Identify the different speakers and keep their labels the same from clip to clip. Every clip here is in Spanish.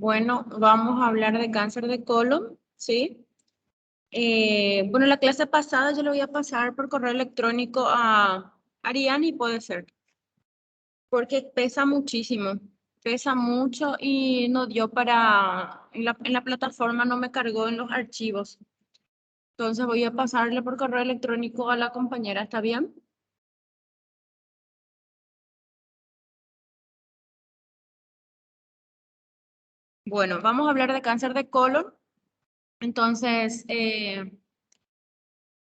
Speaker 1: Bueno, vamos a hablar de cáncer de colon, ¿sí? Bueno, la clase pasada yo le voy a pasar por correo electrónico a Ariani, puede ser, porque pesa mucho y no dio en la plataforma no me cargó en los archivos. Entonces voy a pasarle por correo electrónico a la compañera, ¿está bien? Bueno, vamos a hablar de cáncer de colon. Entonces,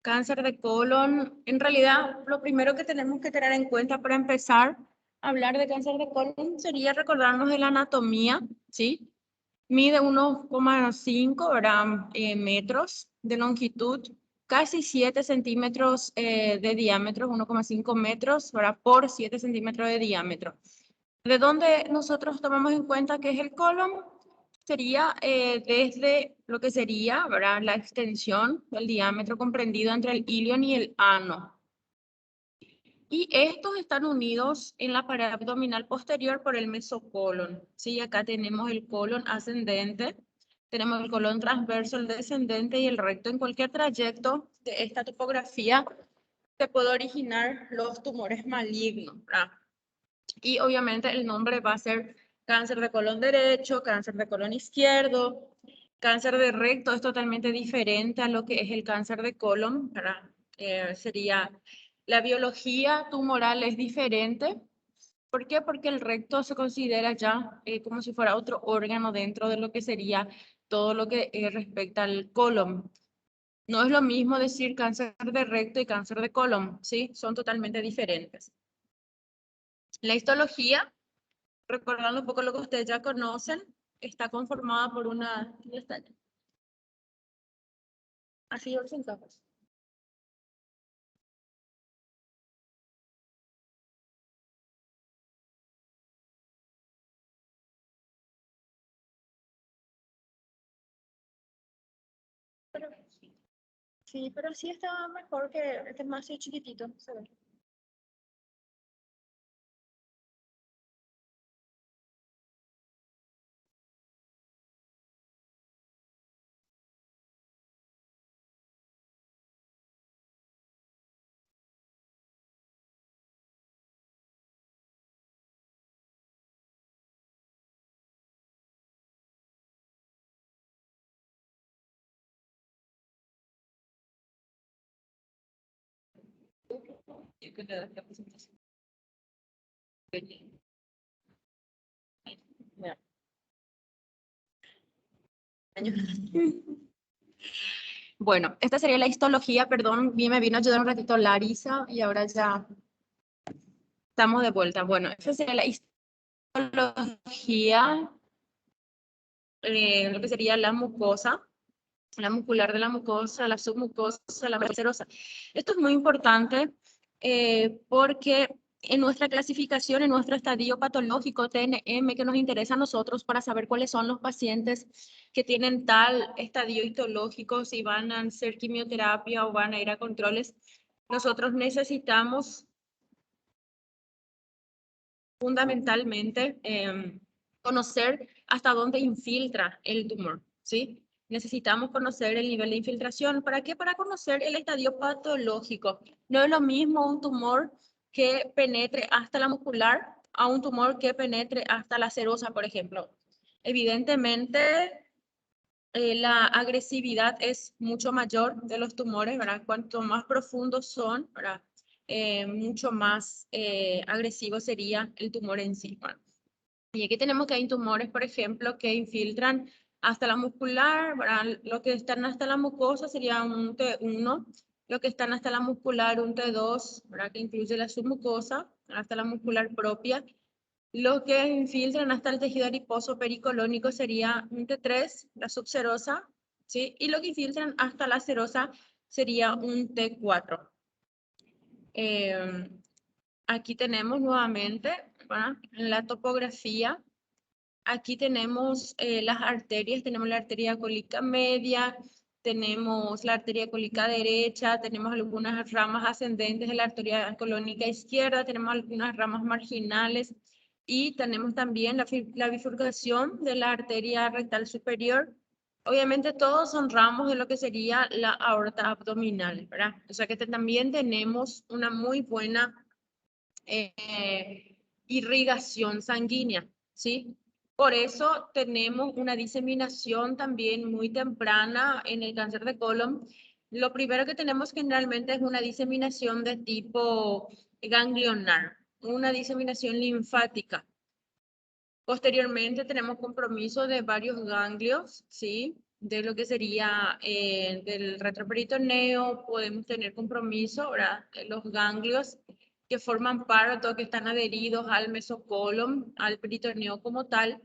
Speaker 1: cáncer de colon, en realidad, lo primero que tenemos que tener en cuenta para empezar a hablar de cáncer de colon sería recordarnos de la anatomía, ¿sí? Mide 1,5, ¿verdad? Metros de longitud, casi 7 centímetros de diámetro, 1,5 metros, ¿verdad? Por 7 centímetros de diámetro. ¿De dónde nosotros tomamos en cuenta que es el colon? Sería desde lo que sería, ¿verdad? La extensión del diámetro comprendido entre el ilion y el ano. Y estos están unidos en la pared abdominal posterior por el mesocolon. Sí, acá tenemos el colon ascendente, tenemos el colon transverso, el descendente y el recto. En cualquier trayecto de esta topografía se puede originar los tumores malignos, ¿verdad? Y obviamente el nombre va a ser cáncer de colon derecho, cáncer de colon izquierdo, cáncer de recto es totalmente diferente a lo que es el cáncer de colon, ¿verdad? Sería la biología tumoral es diferente. ¿Por qué? Porque el recto se considera ya como si fuera otro órgano dentro de lo que sería todo lo que respecta al colon. No es lo mismo decir cáncer de recto y cáncer de colon, ¿sí? Son totalmente diferentes. La histología, recordando un poco lo que ustedes ya conocen, está conformada por una... Así, sin capas. Pero, sí, pero sí está mejor que este más así chiquitito. Se ve. Ya. Bueno, esta sería la histología, perdón, bien me vino a ayudar un ratito Larisa y ahora ya estamos de vuelta. Bueno, esta sería la histología, lo que sería la mucosa, la muscular de la mucosa, la submucosa, la serosa. Esto es muy importante porque en nuestra clasificación, en nuestro estadio patológico TNM que nos interesa a nosotros para saber cuáles son los pacientes que tienen tal estadio histológico, si van a hacer quimioterapia o van a ir a controles, nosotros necesitamos fundamentalmente conocer hasta dónde infiltra el tumor, ¿sí? Necesitamos conocer el nivel de infiltración. ¿Para qué? Para conocer el estadio patológico. No es lo mismo un tumor que penetre hasta la muscular a un tumor que penetre hasta la serosa, por ejemplo. Evidentemente, la agresividad es mucho mayor de los tumores, ¿verdad? Cuanto más profundos son, ¿verdad? Mucho más agresivo sería el tumor en sí. ¿Verdad? Y aquí tenemos que hay tumores, por ejemplo, que infiltran hasta la muscular, ¿verdad? Lo que están hasta la mucosa sería un T1, lo que están hasta la muscular un T2, ¿verdad? Que incluye la submucosa, hasta la muscular propia. Lo que infiltran hasta el tejido adiposo pericolónico sería un T3, la subserosa, ¿sí? Y lo que infiltran hasta la serosa sería un T4. Eh, Aquí tenemos nuevamente, ¿verdad? En la topografía, aquí tenemos las arterias, tenemos la arteria cólica media, tenemos la arteria cólica derecha, tenemos algunas ramas ascendentes de la arteria colónica izquierda, tenemos algunas ramas marginales. y tenemos también la bifurcación de la arteria rectal superior. Obviamente todos son ramos de lo que sería la aorta abdominal, ¿verdad? O sea que también tenemos una muy buena irrigación sanguínea, ¿sí? Por eso tenemos una diseminación también muy temprana en el cáncer de colon. Lo primero que tenemos generalmente es una diseminación de tipo ganglionar, una diseminación linfática. Posteriormente tenemos compromiso de varios ganglios, ¿sí? De lo que sería del retroperitoneo, podemos tener compromiso, ¿verdad? Los ganglios que forman parte o que están adheridos al mesocolon, al peritoneo como tal.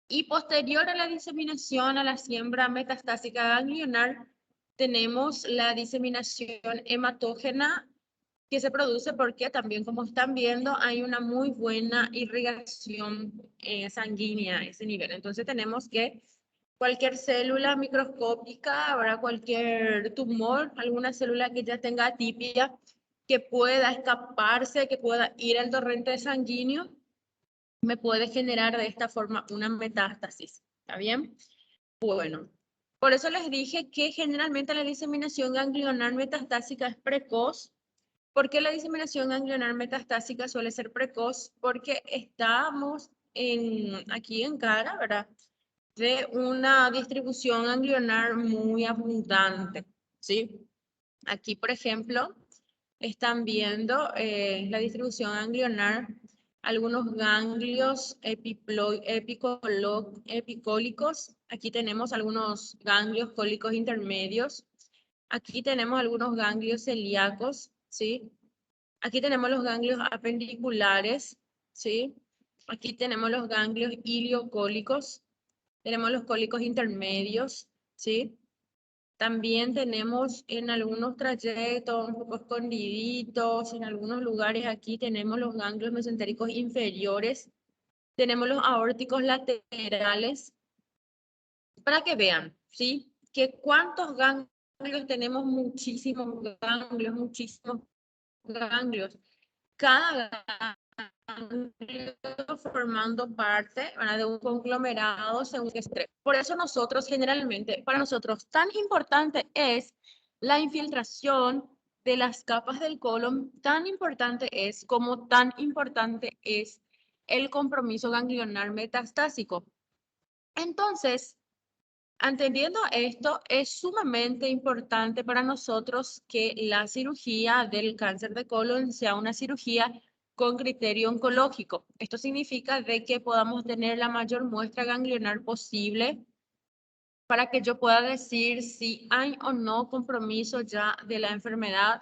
Speaker 1: Y posterior a la diseminación, a la siembra metastásica ganglionar, tenemos la diseminación hematógena que se produce porque también, como están viendo, hay una muy buena irrigación sanguínea a ese nivel. Entonces tenemos que cualquier célula microscópica, habrá cualquier tumor, alguna célula que ya tenga atipia, que pueda escaparse, que pueda ir al torrente sanguíneo, me puede generar de esta forma una metástasis. ¿Está bien? Bueno, por eso les dije que generalmente la diseminación ganglionar metastásica es precoz. ¿Por qué la diseminación ganglionar metastásica suele ser precoz? Porque estamos aquí en cara, ¿verdad? De una distribución ganglionar muy abundante, ¿sí? Aquí, por ejemplo, están viendo la distribución ganglionar, algunos ganglios epicólicos. Aquí tenemos algunos ganglios cólicos intermedios. Aquí tenemos algunos ganglios celíacos, ¿sí? Aquí tenemos los ganglios apendiculares, ¿sí? Aquí tenemos los ganglios iliocólicos, tenemos los cólicos intermedios, ¿sí? También tenemos en algunos trayectos un poco escondiditos, en algunos lugares aquí tenemos los ganglios mesentéricos inferiores, tenemos los aórticos laterales, para que vean, ¿sí? Que cuántos ganglios tenemos, muchísimos ganglios, muchísimos ganglios. Cada ganglio formando parte, ¿verdad?, de un conglomerado según qué estrés. Por eso nosotros generalmente, para nosotros tan importante es la infiltración de las capas del colon, tan importante es como tan importante es el compromiso ganglionar metastásico. Entonces, entendiendo esto, es sumamente importante para nosotros que la cirugía del cáncer de colon sea una cirugía con criterio oncológico. Esto significa de que podamos tener la mayor muestra ganglionar posible para que yo pueda decir si hay o no compromiso ya de la enfermedad.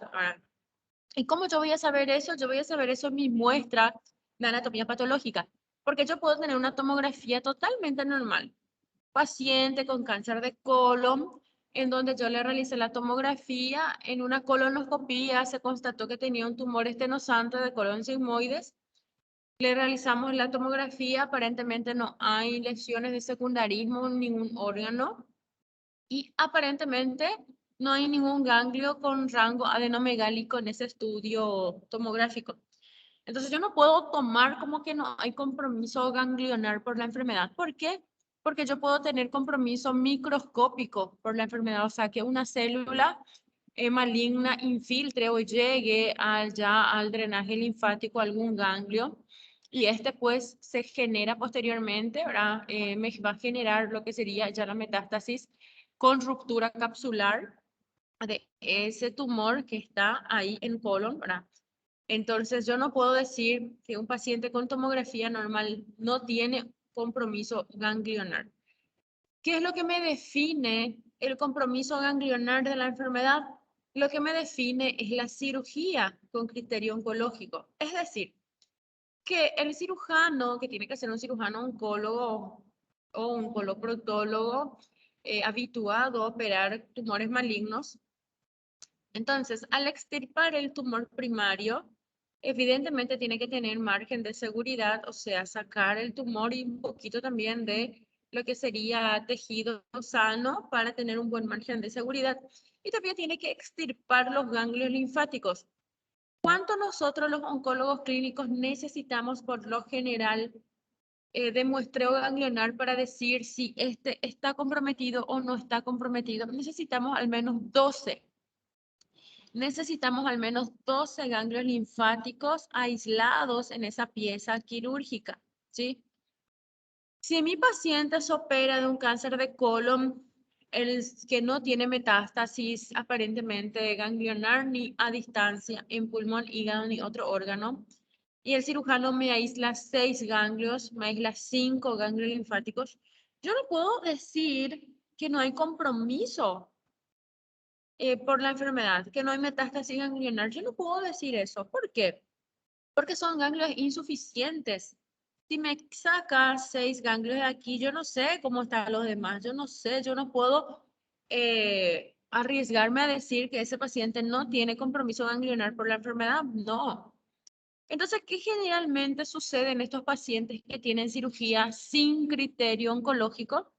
Speaker 1: ¿Y cómo yo voy a saber eso? Yo voy a saber eso en mi muestra de anatomía patológica, porque yo puedo tener una tomografía totalmente normal, paciente con cáncer de colon, en donde yo le realicé la tomografía. En una colonoscopía se constató que tenía un tumor estenosante de colon sigmoides. Le realizamos la tomografía, aparentemente no hay lesiones de secundarismo en ningún órgano y aparentemente no hay ningún ganglio con rango adenomegálico en ese estudio tomográfico. Entonces yo no puedo tomar como que no hay compromiso ganglionar por la enfermedad. ¿Por qué? Porque yo puedo tener compromiso microscópico por la enfermedad, o sea, que una célula maligna infiltre o llegue ya al drenaje linfático, algún ganglio, y este pues se genera posteriormente, ¿verdad? Me va a generar lo que sería ya la metástasis con ruptura capsular de ese tumor que está ahí en colon, ¿verdad? Entonces, yo no puedo decir que un paciente con tomografía normal no tiene compromiso ganglionar. ¿Qué es lo que me define el compromiso ganglionar de la enfermedad? Lo que me define es la cirugía con criterio oncológico. Es decir, que el cirujano, que tiene que ser un cirujano oncólogo o un coloproctólogo habituado a operar tumores malignos, entonces, al extirpar el tumor primario, evidentemente tiene que tener margen de seguridad, o sea, sacar el tumor y un poquito también de lo que sería tejido sano para tener un buen margen de seguridad. Y también tiene que extirpar los ganglios linfáticos. ¿Cuánto nosotros los oncólogos clínicos necesitamos por lo general de muestreo ganglionar para decir si este está comprometido o no está comprometido? Necesitamos al menos 12. Necesitamos al menos 12 ganglios linfáticos aislados en esa pieza quirúrgica, ¿sí? Si mi paciente se opera de un cáncer de colon, el que no tiene metástasis aparentemente ganglionar ni a distancia en pulmón, hígado ni otro órgano, y el cirujano me aísla 6 ganglios, me aísla 5 ganglios linfáticos, yo no puedo decir que no hay compromiso por la enfermedad, que no hay metástasis ganglionar. Yo no puedo decir eso. ¿Por qué? Porque son ganglios insuficientes. Si me sacas 6 ganglios de aquí, yo no sé cómo están los demás. Yo no sé, yo no puedo arriesgarme a decir que ese paciente no tiene compromiso ganglionar por la enfermedad. No. Entonces, ¿qué generalmente sucede en estos pacientes que tienen cirugía sin criterio oncológico?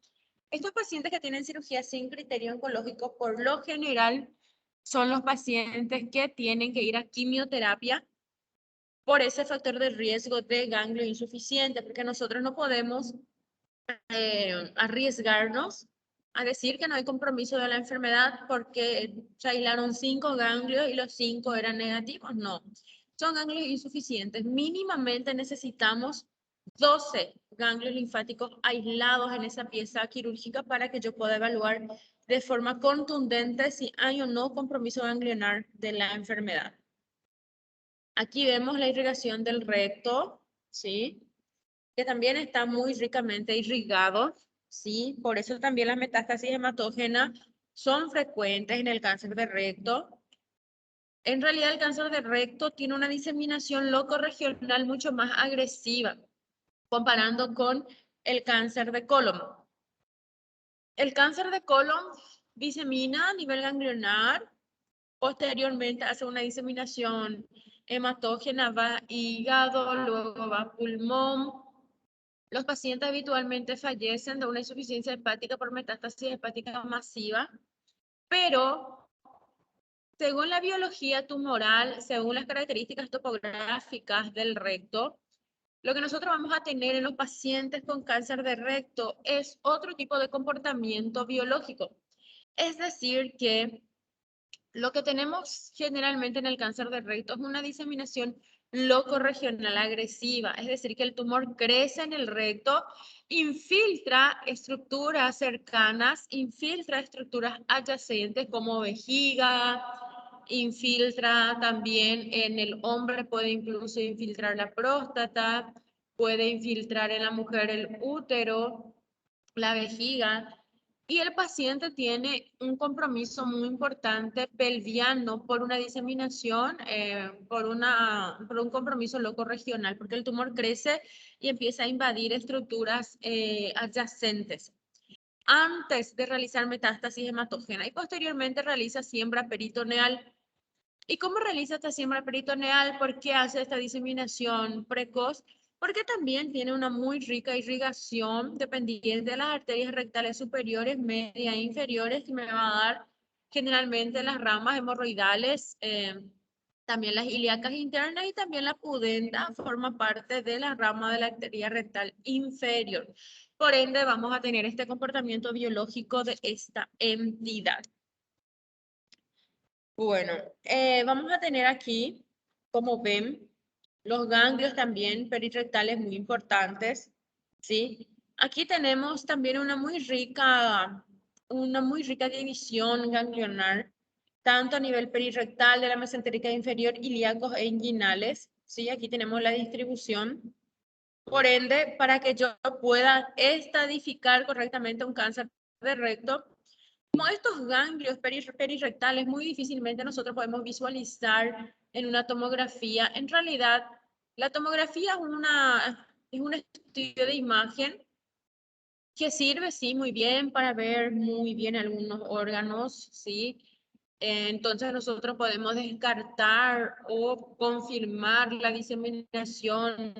Speaker 1: Estos pacientes que tienen cirugía sin criterio oncológico, por lo general, son los pacientes que tienen que ir a quimioterapia por ese factor de riesgo de ganglio insuficiente, porque nosotros no podemos arriesgarnos a decir que no hay compromiso de la enfermedad porque se aislaron 5 ganglios y los 5 eran negativos. No, son ganglios insuficientes. Mínimamente necesitamos 12 ganglios linfáticos aislados en esa pieza quirúrgica para que yo pueda evaluar de forma contundente si hay o no compromiso ganglionar de la enfermedad. Aquí vemos la irrigación del recto, ¿sí? Que también está muy ricamente irrigado, ¿sí? Por eso también las metástasis hematógenas son frecuentes en el cáncer de recto. En realidad el cáncer de recto tiene una diseminación locorregional mucho más agresiva, comparando con el cáncer de colon. El cáncer de colon disemina a nivel ganglionar, posteriormente hace una diseminación hematógena, va a hígado, luego va a pulmón. Los pacientes habitualmente fallecen de una insuficiencia hepática por metástasis hepática masiva, pero según la biología tumoral, según las características topográficas del recto, lo que nosotros vamos a tener en los pacientes con cáncer de recto es otro tipo de comportamiento biológico. Es decir, que lo que tenemos generalmente en el cáncer de recto es una diseminación locorregional agresiva, es decir, que el tumor crece en el recto, infiltra estructuras cercanas, infiltra estructuras adyacentes como vejiga, infiltra también en el hombre, puede incluso infiltrar la próstata, puede infiltrar en la mujer el útero, la vejiga. Y el paciente tiene un compromiso muy importante pelviano por una diseminación, por un compromiso locorregional, porque el tumor crece y empieza a invadir estructuras adyacentes antes de realizar metástasis hematógena y posteriormente realiza siembra peritoneal. ¿Y cómo realiza esta siembra peritoneal? ¿Por qué hace esta diseminación precoz? Porque también tiene una muy rica irrigación dependiente de las arterias rectales superiores, medias e inferiores, que me va a dar generalmente las ramas hemorroidales, también las ilíacas internas y también la pudenda forma parte de la rama de la arteria rectal inferior. Por ende, vamos a tener este comportamiento biológico de esta entidad. Bueno, vamos a tener aquí, como ven, los ganglios también perirectales muy importantes, ¿sí? Aquí tenemos también una muy rica división ganglionar, tanto a nivel perirectal de la mesentérica inferior, ilíacos e inguinales, ¿sí? Aquí tenemos la distribución. Por ende, para que yo pueda estadificar correctamente un cáncer de recto, como estos ganglios perirectales muy difícilmente nosotros podemos visualizar en una tomografía, en realidad la tomografía es un estudio de imagen que sirve, sí, muy bien para ver muy bien algunos órganos, sí. Entonces nosotros podemos descartar o confirmar la diseminación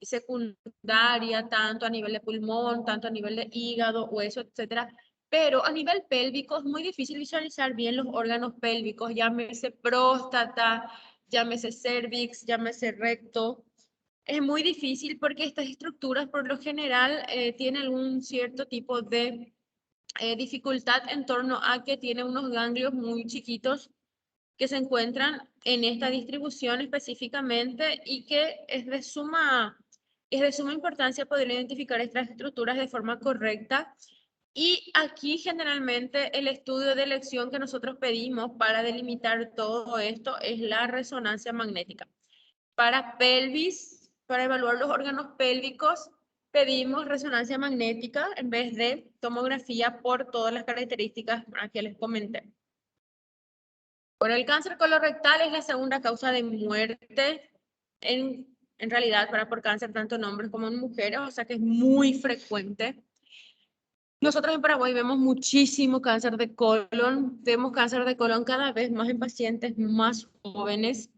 Speaker 1: secundaria, tanto a nivel de pulmón, tanto a nivel de hígado, hueso, etcétera. Pero a nivel pélvico es muy difícil visualizar bien los órganos pélvicos, llámese próstata, llámese cervix, llámese recto. Es muy difícil porque estas estructuras por lo general tienen algún cierto tipo de dificultad en torno a que tiene unos ganglios muy chiquitos que se encuentran en esta distribución específicamente y que es de suma importancia poder identificar estas estructuras de forma correcta. Y aquí generalmente el estudio de elección que nosotros pedimos para delimitar todo esto es la resonancia magnética. Para pelvis, para evaluar los órganos pélvicos, pedimos resonancia magnética en vez de tomografía por todas las características que les comenté. Por el cáncer colorectal es la segunda causa de muerte en realidad por cáncer tanto en hombres como en mujeres, o sea que es muy frecuente. Nosotros en Paraguay vemos muchísimo cáncer de colon, vemos cáncer de colon cada vez más en pacientes más jóvenes.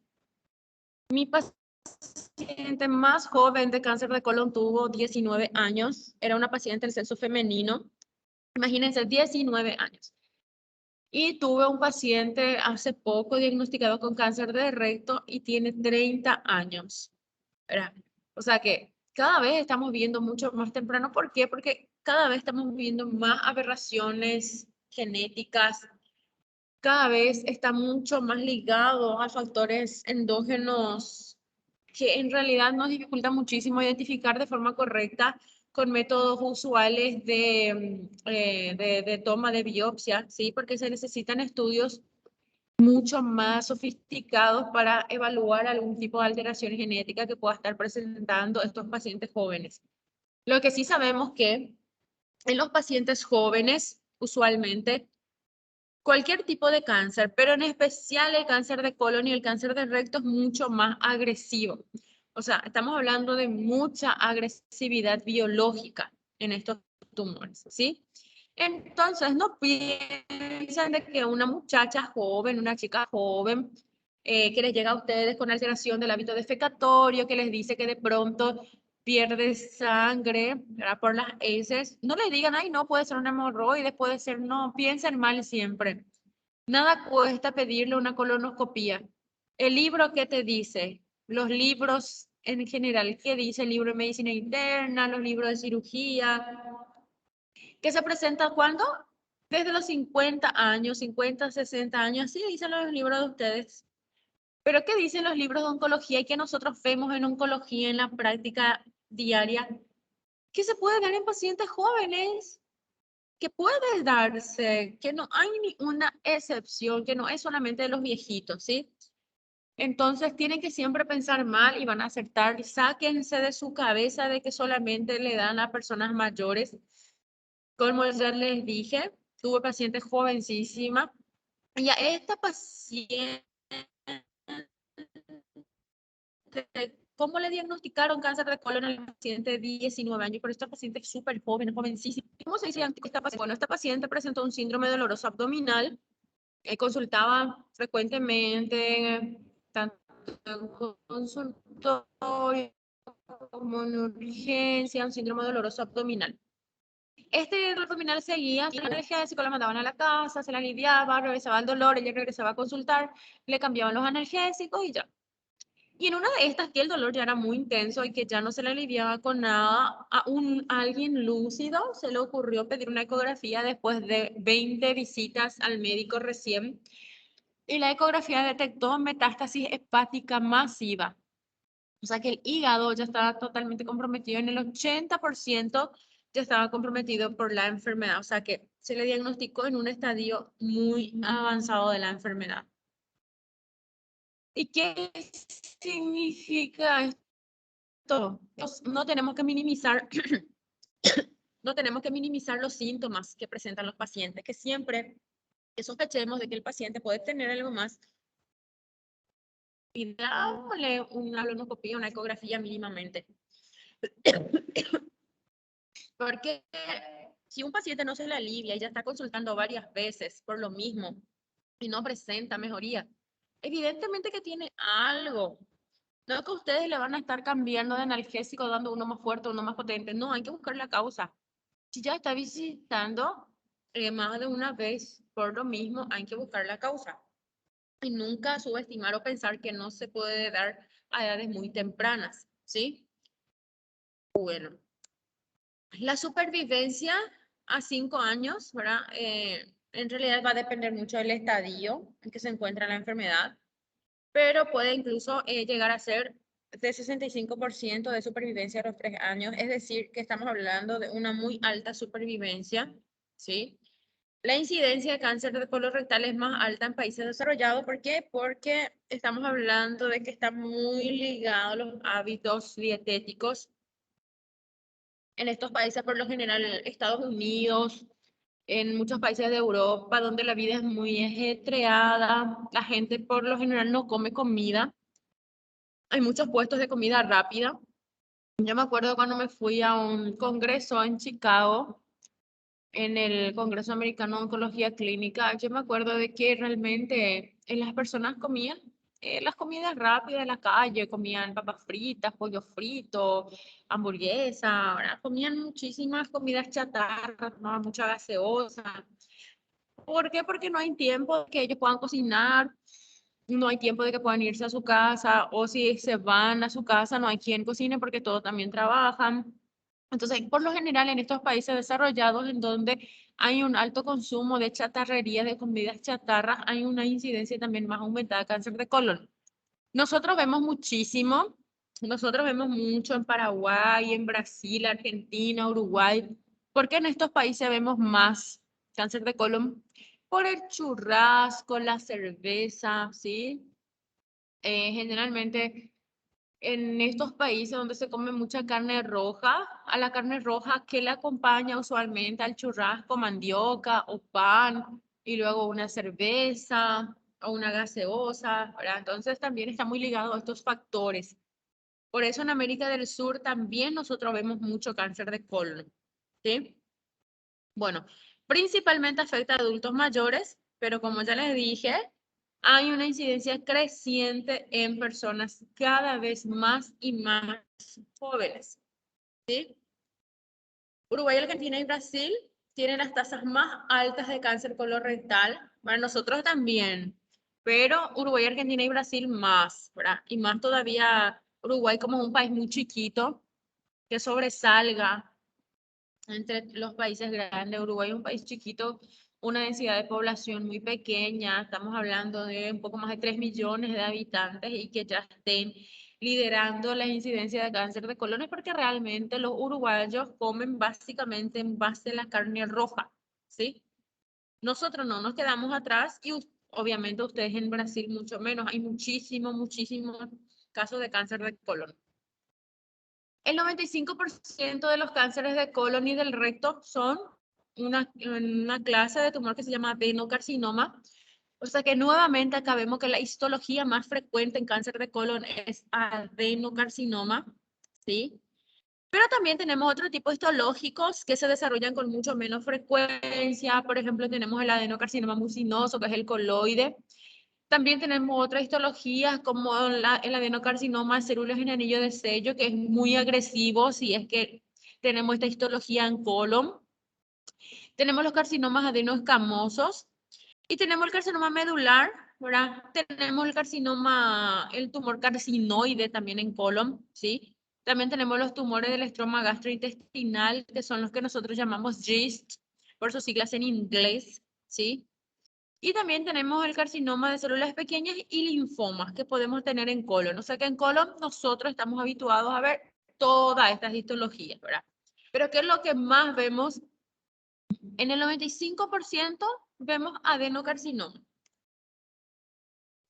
Speaker 1: Mi paciente más joven de cáncer de colon tuvo 19 años, era una paciente del sexo femenino, imagínense, 19 años. Y tuve un paciente hace poco diagnosticado con cáncer de recto y tiene 30 años. ¿Verdad? O sea que cada vez estamos viendo mucho más temprano. ¿Por qué? Porque cada vez estamos viendo más aberraciones genéticas, cada vez está mucho más ligado a factores endógenos que en realidad nos dificulta muchísimo identificar de forma correcta con métodos usuales de toma de biopsia, ¿sí? Porque se necesitan estudios mucho más sofisticados para evaluar algún tipo de alteración genética que pueda estar presentando estos pacientes jóvenes. Lo que sí sabemos que en los pacientes jóvenes, usualmente, cualquier tipo de cáncer, pero en especial el cáncer de colon y el cáncer de recto es mucho más agresivo. O sea, estamos hablando de mucha agresividad biológica en estos tumores, ¿sí? Entonces, no piensen de que una muchacha joven, una chica joven, que les llega a ustedes con alteración del hábito defecatorio, que les dice que de pronto pierde sangre, ¿verdad? Por las heces, no les digan, ay, no, puede ser una hemorroide, puede ser, no, piensen mal siempre. Nada cuesta pedirle una colonoscopía. El libro, ¿qué te dice? Los libros en general, ¿qué dice el libro de medicina interna, los libros de cirugía? ¿Qué se presenta cuando? Desde los 50 años, 50, 60 años, así dicen los libros de ustedes. Pero ¿qué dicen los libros de oncología y que nosotros vemos en oncología en la práctica diaria? Que se puede dar en pacientes jóvenes, que puede darse, que no hay ni una excepción, que no es solamente de los viejitos, ¿sí? Entonces tienen que siempre pensar mal y van a acertar. Sáquense de su cabeza de que solamente le dan a personas mayores. Como ya les dije, tuve paciente jovencísima y a esta paciente, ¿cómo le diagnosticaron cáncer de colon al paciente de 19 años? Pero esta paciente es súper joven, jovencísima. ¿Cómo se dice esta paciente? Bueno, esta paciente presentó un síndrome doloroso abdominal, consultaba frecuentemente, tanto en consultorio como en urgencia, un síndrome doloroso abdominal. Este dolor abdominal seguía, el analgésico la mandaban a la casa, se la aliviaba, regresaba el dolor, ella regresaba a consultar, le cambiaban los analgésicos y ya. Y en una de estas, que el dolor ya era muy intenso y que ya no se le aliviaba con nada, a alguien lúcido se le ocurrió pedir una ecografía después de 20 visitas al médico recién. Y la ecografía detectó metástasis hepática masiva. O sea que el hígado ya estaba totalmente comprometido, en el 80% ya estaba comprometido por la enfermedad. O sea que se le diagnosticó en un estadio muy avanzado de la enfermedad. ¿Y qué significa esto? No tenemos que minimizar, no tenemos que minimizar los síntomas que presentan los pacientes, que siempre que sospechemos de que el paciente puede tener algo más, pidámosle una colonoscopia, una ecografía mínimamente. Porque si un paciente no se le alivia y ya está consultando varias veces por lo mismo y no presenta mejoría, evidentemente que tiene algo. No es que ustedes le van a estar cambiando de analgésico, dando uno más fuerte, uno más potente. No, hay que buscar la causa. Si ya está visitando más de una vez por lo mismo, hay que buscar la causa. y nunca subestimar o pensar que no se puede dar a edades muy tempranas, ¿sí? Bueno, la supervivencia a 5 años, ¿verdad? En realidad va a depender mucho del estadio en que se encuentra la enfermedad, pero puede incluso llegar a ser de 65% de supervivencia a los 3 años, es decir, que estamos hablando de una muy alta supervivencia, ¿sí? La incidencia de cáncer de colorectal es más alta en países desarrollados. ¿Por qué? Porque estamos hablando de que está muy ligado a los hábitos dietéticos. En estos países, por lo general, Estados Unidos, en muchos países de Europa, donde la vida es muy ajetreada, la gente por lo general no come comida. Hay muchos puestos de comida rápida. Yo me acuerdo cuando me fui a un congreso en Chicago, en el Congreso Americano de Oncología Clínica, yo me acuerdo de que realmente las personas comían las comidas rápidas de la calle, comían papas fritas, pollo frito, hamburguesa, ¿verdad? Comían muchísimas comidas chatarras, ¿no? Mucha gaseosa. ¿Por qué? Porque no hay tiempo de que ellos puedan cocinar, no hay tiempo de que puedan irse a su casa, o si se van a su casa, no hay quien cocine porque todos también trabajan. Entonces, por lo general, en estos países desarrollados, en donde hay un alto consumo de chatarrerías, de comidas chatarras, hay una incidencia también más aumentada de cáncer de colon. Nosotros vemos muchísimo, nosotros vemos mucho en Paraguay, en Brasil, Argentina, Uruguay. ¿Por qué en estos países vemos más cáncer de colon? Por el churrasco, la cerveza, ¿sí? Generalmente en estos países donde se come mucha carne roja, a la carne roja que le acompaña usualmente al churrasco, mandioca o pan, y luego una cerveza o una gaseosa, ¿verdad? Entonces también está muy ligado a estos factores. Por eso en América del Sur también nosotros vemos mucho cáncer de colon, ¿sí? Bueno, principalmente afecta a adultos mayores, pero como ya les dije, hay una incidencia creciente en personas cada vez más y más jóvenes, ¿sí? Uruguay, Argentina y Brasil tienen las tasas más altas de cáncer colorectal. Para nosotros también, pero Uruguay, Argentina y Brasil más, ¿verdad? Y más todavía Uruguay como un país muy chiquito que sobresalga entre los países grandes. Uruguay es un país chiquito, una densidad de población muy pequeña, estamos hablando de un poco más de 3 millones de habitantes y que ya estén liderando la incidencia de cáncer de colon es porque realmente los uruguayos comen básicamente en base a la carne roja, ¿sí? Nosotros no nos quedamos atrás y obviamente ustedes en Brasil mucho menos, hay muchísimos casos de cáncer de colon. El 95% de los cánceres de colon y del recto son una clase de tumor que se llama adenocarcinoma. O sea que nuevamente acá vemos que la histología más frecuente en cáncer de colon es adenocarcinoma, ¿sí? Pero también tenemos otro tipo de histológicos que se desarrollan con mucho menos frecuencia. Por ejemplo, tenemos el adenocarcinoma mucinoso, que es el coloide. También tenemos otras histologías como el adenocarcinoma de células en anillo de sello, que es muy agresivo si es que tenemos esta histología en colon. Tenemos los carcinomas adenoescamosos y tenemos el carcinoma medular, ¿verdad? Tenemos el carcinoma, el tumor carcinoide también en colon, ¿sí? También tenemos los tumores del estroma gastrointestinal, que son los que nosotros llamamos GIST, por sus siglas en inglés, ¿sí? Y también tenemos el carcinoma de células pequeñas y linfomas que podemos tener en colon. O sea que en colon nosotros estamos habituados a ver todas estas histologías, ¿verdad? Pero ¿qué es lo que más vemos? En el 95% vemos adenocarcinoma.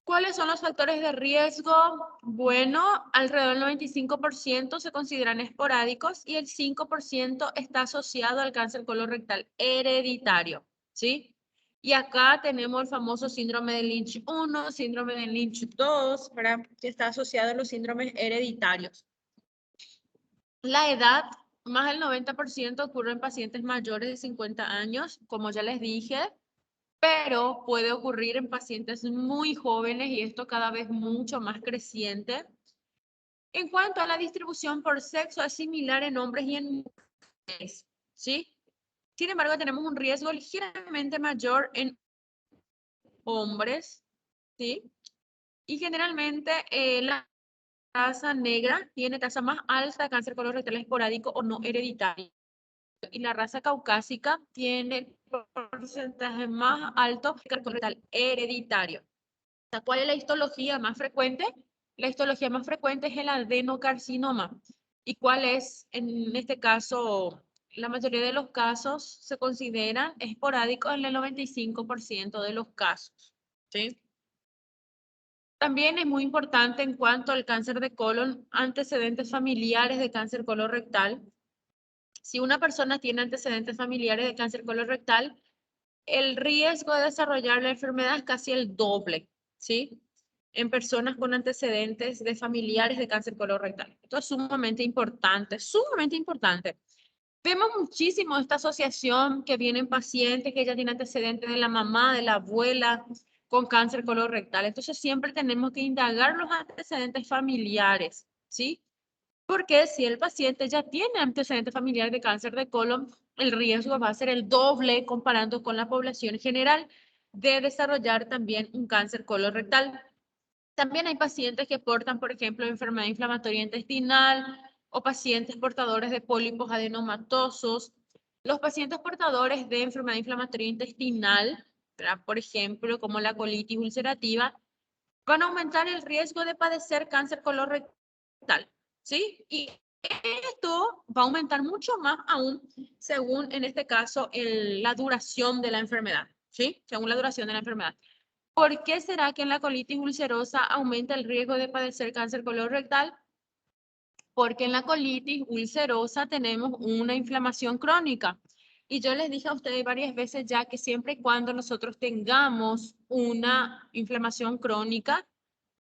Speaker 1: ¿Cuáles son los factores de riesgo? Bueno, alrededor del 95% se consideran esporádicos y el 5% está asociado al cáncer colorectal hereditario, ¿sí? Y acá tenemos el famoso síndrome de Lynch 1, síndrome de Lynch 2, ¿verdad? Que está asociado a los síndromes hereditarios. La edad, más del 90% ocurre en pacientes mayores de 50 años, como ya les dije, pero puede ocurrir en pacientes muy jóvenes y esto cada vez mucho más creciente. En cuanto a la distribución por sexo, es similar en hombres y en mujeres, ¿sí? Sin embargo, tenemos un riesgo ligeramente mayor en hombres ¿sí? Y generalmente la raza negra tiene tasa más alta de cáncer colorectal esporádico o no hereditario. Y la raza caucásica tiene porcentaje más alto de cáncer colorectal hereditario. O sea, ¿cuál es la histología más frecuente? La histología más frecuente es el adenocarcinoma. ¿Y cuál es, en este caso, la mayoría de los casos se consideran esporádicos en el 95% de los casos? ¿Sí? También es muy importante en cuanto al cáncer de colon, antecedentes familiares de cáncer colorectal. Si una persona tiene antecedentes familiares de cáncer colorectal, el riesgo de desarrollar la enfermedad es casi el doble, ¿sí? En personas con antecedentes de familiares de cáncer colorectal. Esto es sumamente importante, sumamente importante. Vemos muchísimo esta asociación que vienen pacientes que ya tienen antecedentes de la mamá, de la abuela con cáncer colorectal. Entonces siempre tenemos que indagar los antecedentes familiares, ¿sí? Porque si el paciente ya tiene antecedentes familiares de cáncer de colon, el riesgo va a ser el doble comparando con la población general de desarrollar también un cáncer colorectal. También hay pacientes que portan, por ejemplo, enfermedad inflamatoria intestinal o pacientes portadores de pólipos adenomatosos. Los pacientes portadores de enfermedad inflamatoria intestinal, ¿verdad? Por ejemplo, como la colitis ulcerativa, van a aumentar el riesgo de padecer cáncer colorectal, ¿sí? Y esto va a aumentar mucho más aún según, en este caso, la duración de la enfermedad, ¿sí? Según la duración de la enfermedad. ¿Por qué será que en la colitis ulcerosa aumenta el riesgo de padecer cáncer colorectal? Porque en la colitis ulcerosa tenemos una inflamación crónica. Y yo les dije a ustedes varias veces ya que siempre y cuando nosotros tengamos una inflamación crónica,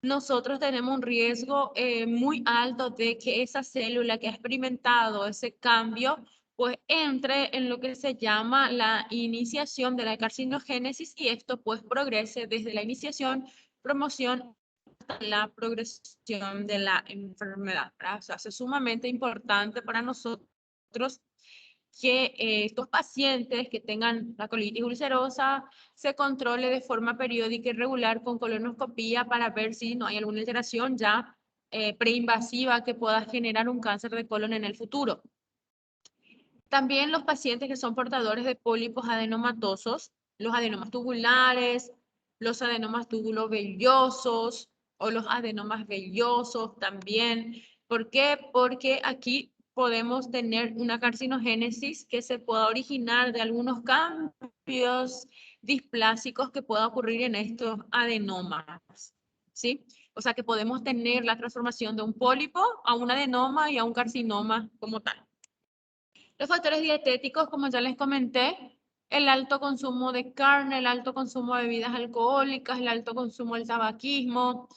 Speaker 1: nosotros tenemos un riesgo muy alto de que esa célula que ha experimentado ese cambio, pues entre en lo que se llama la iniciación de la carcinogénesis y esto pues progrese desde la iniciación, promoción hasta la progresión de la enfermedad, ¿verdad? O sea, es sumamente importante para nosotros que estos pacientes que tengan la colitis ulcerosa se controle de forma periódica y regular con colonoscopía para ver si no hay alguna alteración ya preinvasiva que pueda generar un cáncer de colon en el futuro. También los pacientes que son portadores de pólipos adenomatosos, los adenomas tubulares, los adenomas tubulovellosos o los adenomas vellosos también. ¿Por qué? Porque aquí podemos tener una carcinogénesis que se pueda originar de algunos cambios displásicos que pueda ocurrir en estos adenomas, ¿sí? O sea que podemos tener la transformación de un pólipo a un adenoma y a un carcinoma como tal. Los factores dietéticos, como ya les comenté, el alto consumo de carne, el alto consumo de bebidas alcohólicas, el alto consumo del tabaquismo,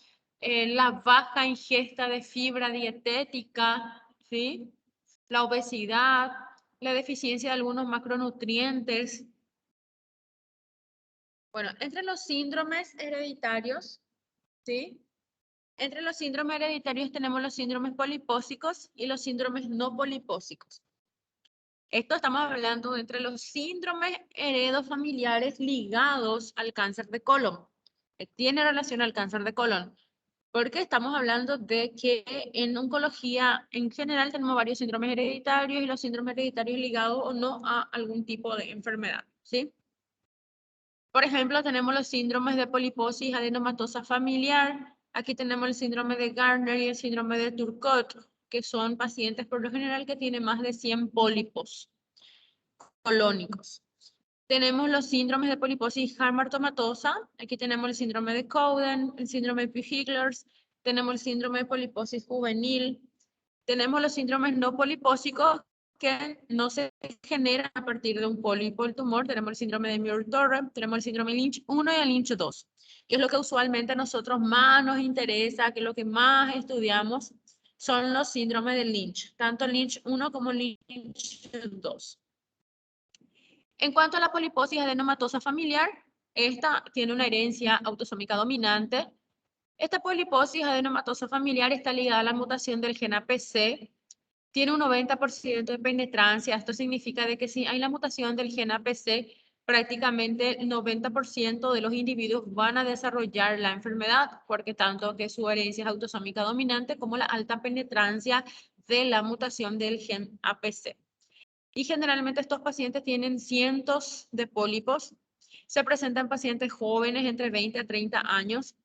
Speaker 1: la baja ingesta de fibra dietética, ¿sí? La obesidad, la deficiencia de algunos macronutrientes. Bueno, entre los síndromes hereditarios, ¿sí? Entre los síndromes hereditarios tenemos los síndromes polipósicos y los síndromes no polipósicos. Esto estamos hablando entre los síndromes heredofamiliares ligados al cáncer de colon. Tiene relación al cáncer de colon. Porque estamos hablando de que en oncología en general tenemos varios síndromes hereditarios y los síndromes hereditarios ligados o no a algún tipo de enfermedad, ¿sí? Por ejemplo, tenemos los síndromes de poliposis adenomatosa familiar. Aquí tenemos el síndrome de Gardner y el síndrome de Turcot, que son pacientes por lo general que tienen más de 100 pólipos colónicos. Tenemos los síndromes de poliposis harmartomatosa. Aquí tenemos el síndrome de Cowden, el síndrome de Pigh-Hillers, tenemos el síndrome de poliposis juvenil. Tenemos los síndromes no polipósicos que no se generan a partir de un pólipo del tumor. Tenemos el síndrome de Muir-Torre, tenemos el síndrome Lynch 1 y el Lynch 2, que es lo que usualmente a nosotros más nos interesa, que es lo que más estudiamos, son los síndromes de Lynch, tanto Lynch 1 como Lynch 2. En cuanto a la poliposis adenomatosa familiar, esta tiene una herencia autosómica dominante. Esta poliposis adenomatosa familiar está ligada a la mutación del gen APC. Tiene un 90% de penetrancia. Esto significa de que si hay la mutación del gen APC, prácticamente el 90% de los individuos van a desarrollar la enfermedad, porque tanto que su herencia es autosómica dominante como la alta penetrancia de la mutación del gen APC. Y generalmente estos pacientes tienen cientos de pólipos. Se presentan pacientes jóvenes entre 20 a 30 años.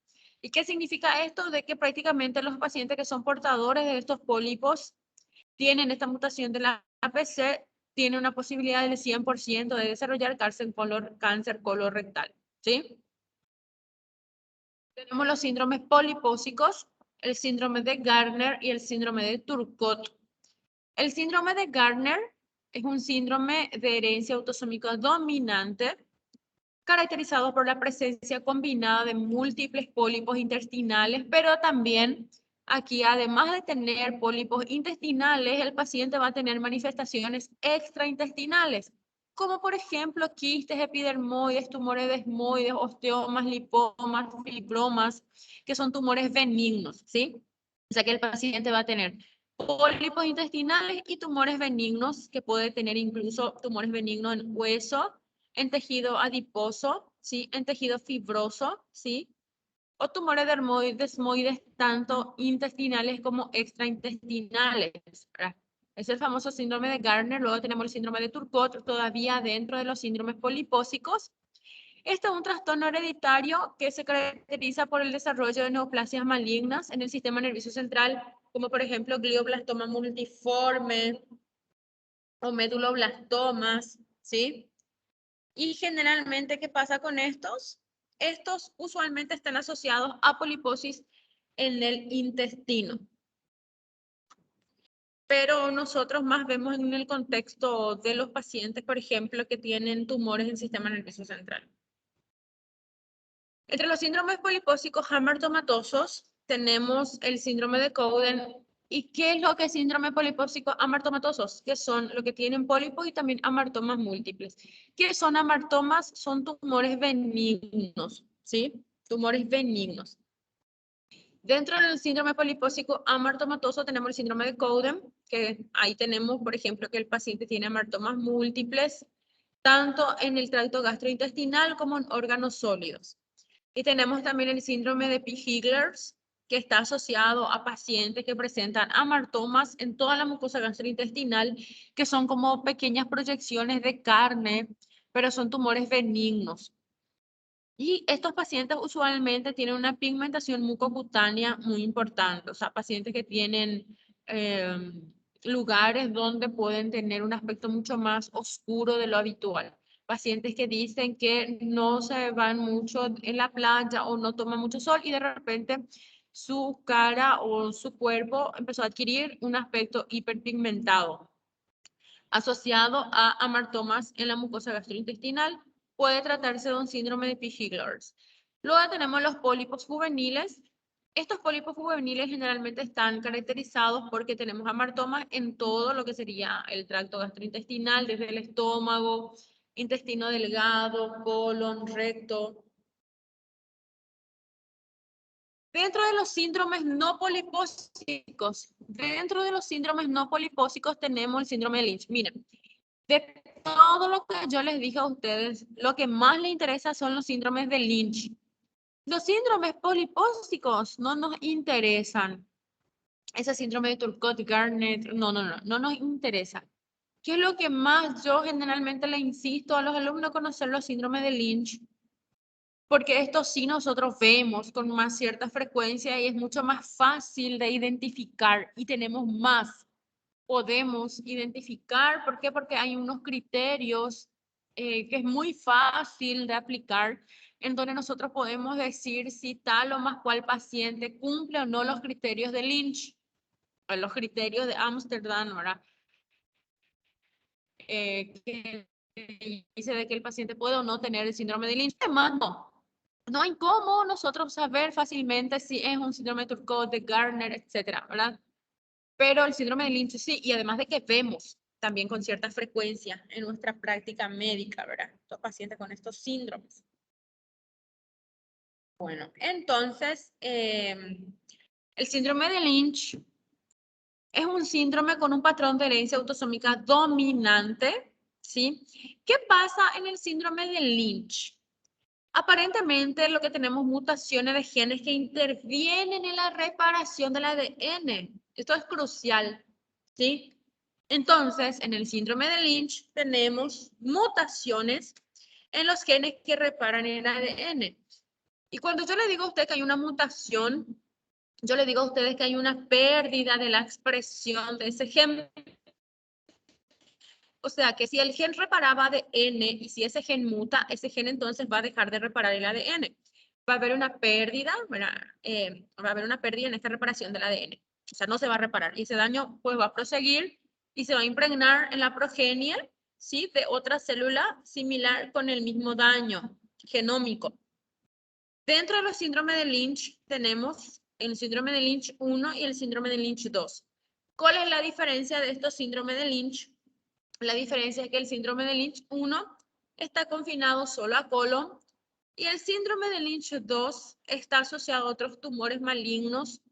Speaker 1: ¿Y qué significa esto? De que prácticamente los pacientes que son portadores de estos pólipos tienen esta mutación de la APC, tienen una posibilidad del 100% de desarrollar cáncer colorectal. ¿Sí? Tenemos los síndromes polipósicos, el síndrome de Gardner y el síndrome de Turcot. El síndrome de Gardner es un síndrome de herencia autosómica dominante caracterizado por la presencia combinada de múltiples pólipos intestinales, pero también aquí, además de tener pólipos intestinales, el paciente va a tener manifestaciones extraintestinales, como por ejemplo quistes epidermoides, tumores desmoides, osteomas, lipomas, fibromas, que son tumores benignos, ¿sí? O sea que el paciente va a tener pólipos intestinales y tumores benignos, que puede tener incluso tumores benignos en hueso, en tejido adiposo, ¿sí? En tejido fibroso, ¿sí? O tumores desmoides tanto intestinales como extraintestinales, ¿verdad? Es el famoso síndrome de Gardner. Luego tenemos el síndrome de Turcot, todavía dentro de los síndromes polipósicos. Este es un trastorno hereditario que se caracteriza por el desarrollo de neoplasias malignas en el sistema nervioso central, como por ejemplo glioblastoma multiforme o meduloblastomas, ¿sí? Y generalmente, ¿qué pasa con estos? Estos usualmente están asociados a poliposis en el intestino. Pero nosotros más vemos en el contexto de los pacientes, por ejemplo, que tienen tumores en el sistema nervioso central. Entre los síndromes polipósicos amartomatosos tenemos el síndrome de Cowden. ¿Y qué es lo que es síndrome polipósico amartomatosos? Que son lo que tienen pólipos y también amartomas múltiples. ¿Qué son amartomas? Son tumores benignos, ¿sí? Tumores benignos. Dentro del síndrome polipósico amartomatoso tenemos el síndrome de Cowden, que ahí tenemos, por ejemplo, que el paciente tiene amartomas múltiples, tanto en el tracto gastrointestinal como en órganos sólidos. Y tenemos también el síndrome de P-Higglers, que está asociado a pacientes que presentan amartomas en toda la mucosa gastrointestinal, que son como pequeñas proyecciones de carne, pero son tumores benignos. Y estos pacientes usualmente tienen una pigmentación mucocutánea muy importante, o sea, pacientes que tienen lugares donde pueden tener un aspecto mucho más oscuro de lo habitual. Pacientes que dicen que no se van mucho en la playa o no toman mucho sol y de repente su cara o su cuerpo empezó a adquirir un aspecto hiperpigmentado asociado a amartomas en la mucosa gastrointestinal. Puede tratarse de un síndrome de P-Higglers. Luego tenemos los pólipos juveniles. Estos pólipos juveniles generalmente están caracterizados porque tenemos amartomas en todo lo que sería el tracto gastrointestinal, desde el estómago, intestino delgado, colon, recto. Dentro de los síndromes no polipósicos tenemos el síndrome de Lynch. Miren, de todo lo que yo les dije a ustedes, lo que más les interesa son los síndromes de Lynch. Los síndromes polipósicos no nos interesan. Ese síndrome de Turcot, Gardner, no nos interesa. ¿Qué es lo que más yo generalmente le insisto a los alumnos conocer los síndromes de Lynch? Porque esto sí nosotros vemos con más cierta frecuencia y es mucho más fácil de identificar y tenemos más. Podemos identificar, ¿por qué? Porque hay unos criterios que es muy fácil de aplicar, en donde nosotros podemos decir si tal o más cual paciente cumple o no los criterios de Lynch, o los criterios de Amsterdam, ¿verdad? Que dice de que el paciente puede o no tener el síndrome de Lynch. Además, no hay cómo nosotros saber fácilmente si es un síndrome de Turcot, de Gardner, etcétera, ¿verdad? Pero el síndrome de Lynch sí, y además de que vemos también con cierta frecuencia en nuestra práctica médica, ¿verdad? Estos pacientes con estos síndromes. Bueno, entonces, el síndrome de Lynch es un síndrome con un patrón de herencia autosómica dominante ¿sí? ¿Qué pasa en el síndrome de Lynch? Aparentemente lo que tenemos mutaciones de genes que intervienen en la reparación del ADN. Esto es crucial, ¿sí? Entonces, en el síndrome de Lynch tenemos mutaciones en los genes que reparan el ADN. Y cuando yo le digo a usted que hay una mutación, yo le digo a ustedes que hay una pérdida de la expresión de ese gen. O sea, que si el gen reparaba ADN y si ese gen muta, ese gen entonces va a dejar de reparar el ADN. Va a haber una pérdida, va a haber una pérdida en esta reparación del ADN. O sea, no se va a reparar. Y ese daño pues va a proseguir y se va a impregnar en la progenie, ¿sí? De otra célula similar con el mismo daño genómico. Dentro de los síndromes de Lynch tenemos el síndrome de Lynch 1 y el síndrome de Lynch 2. ¿Cuál es la diferencia de estos síndromes de Lynch? La diferencia es que el síndrome de Lynch 1 está confinado solo a colon y el síndrome de Lynch 2 está asociado a otros tumores malignos.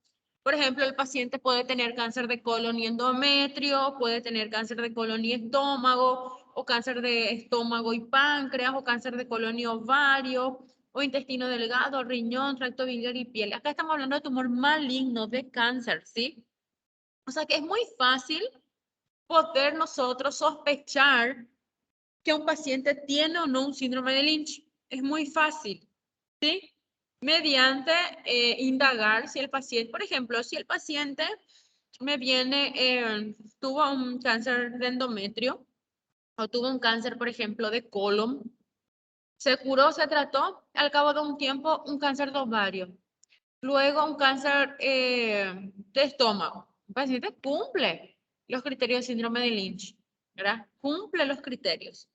Speaker 1: Por ejemplo, el paciente puede tener cáncer de colon y endometrio, puede tener cáncer de colon y estómago, o cáncer de estómago y páncreas, o cáncer de colon y ovario, o intestino delgado, riñón, tracto biliar y piel. Acá estamos hablando de tumor maligno, de cáncer, ¿sí? O sea que es muy fácil poder nosotros sospechar que un paciente tiene o no un síndrome de Lynch. Es muy fácil, ¿sí? Mediante indagar si el paciente, por ejemplo, si el paciente me viene, tuvo un cáncer de endometrio o tuvo un cáncer, por ejemplo, de colon, se curó, se trató, al cabo de un tiempo un cáncer de ovario, luego un cáncer de estómago. El paciente cumple los criterios de síndrome de Lynch, ¿verdad? Cumple los criterios.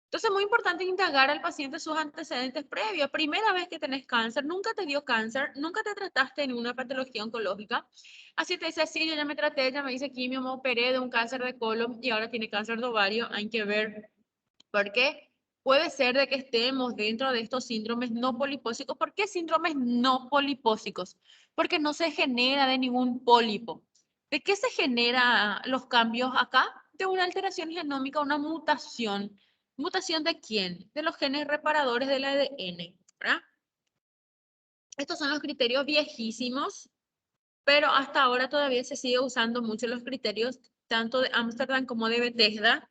Speaker 1: Entonces, es muy importante indagar al paciente sus antecedentes previos. Primera vez que tenés cáncer, nunca te dio cáncer, nunca te trataste de ninguna patología oncológica. Así te dice, sí, yo ya me traté, ya me hice quimio, me operé de un cáncer de colon y ahora tiene cáncer de ovario. Hay que ver por qué. Puede ser de que estemos dentro de estos síndromes no polipósicos. ¿Por qué síndromes no polipósicos? Porque no se genera de ningún pólipo. ¿De qué se generan los cambios acá? De una alteración genómica, una mutación. ¿Mutación de quién? De los genes reparadores del ADN, ¿verdad? Estos son los criterios viejísimos, pero hasta ahora todavía se sigue usando mucho los criterios tanto de Ámsterdam como de Bethesda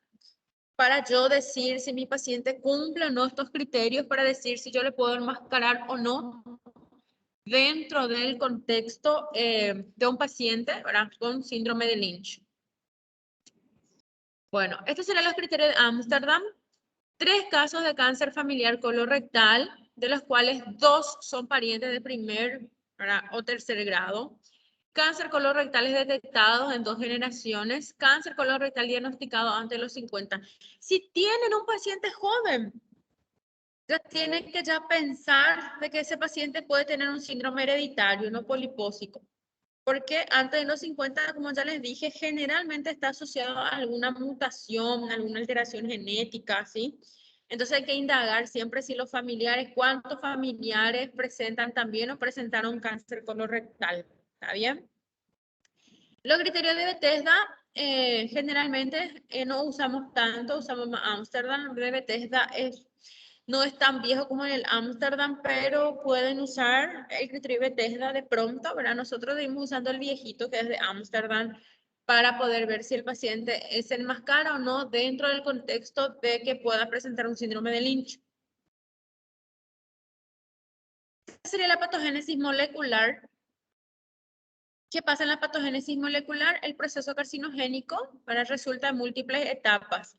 Speaker 1: para yo decir si mi paciente cumple o no estos criterios, para decir si yo le puedo enmascarar o no dentro del contexto de un paciente, ¿verdad? Con síndrome de Lynch. Bueno, estos serán los criterios de Ámsterdam. 3 casos de cáncer familiar colorectal, de los cuales 2 son parientes de primer, ¿verdad? O tercer grado. Cáncer colorectal es detectado en 2 generaciones. Cáncer colorectal diagnosticado antes de los 50. Si tienen un paciente joven, ya tienen que ya pensar de que ese paciente puede tener un síndrome hereditario, no polipósico. Porque antes de los 50, como ya les dije, generalmente está asociado a alguna mutación, alguna alteración genética, ¿sí? Entonces hay que indagar siempre si los familiares, cuántos familiares presentan también o presentaron cáncer colorectal. ¿Está bien? Los criterios de Bethesda generalmente no usamos tanto, usamos más Amsterdam. De Bethesda no es tan viejo como en el Amsterdam, pero pueden usar el criterio de Bethesda de pronto, ¿verdad? Nosotros seguimos usando el viejito que es de Amsterdam para poder ver si el paciente se enmascara o no dentro del contexto de que pueda presentar un síndrome de Lynch. ¿Qué sería la patogénesis molecular? ¿Qué pasa en la patogénesis molecular? El proceso carcinogénico resulta en múltiples etapas.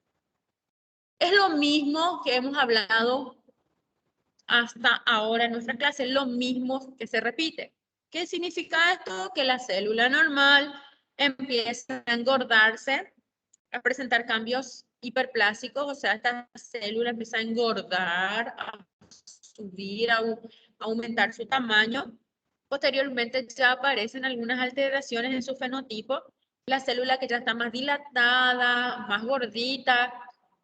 Speaker 1: Es lo mismo que hemos hablado hasta ahora en nuestra clase, lo mismo que se repite. ¿Qué significa esto? Que la célula normal empieza a engordarse, a presentar cambios hiperplásicos, o sea, esta célula empieza a engordar, a subir, a aumentar su tamaño. Posteriormente ya aparecen algunas alteraciones en su fenotipo, la célula que ya está más dilatada, más gordita.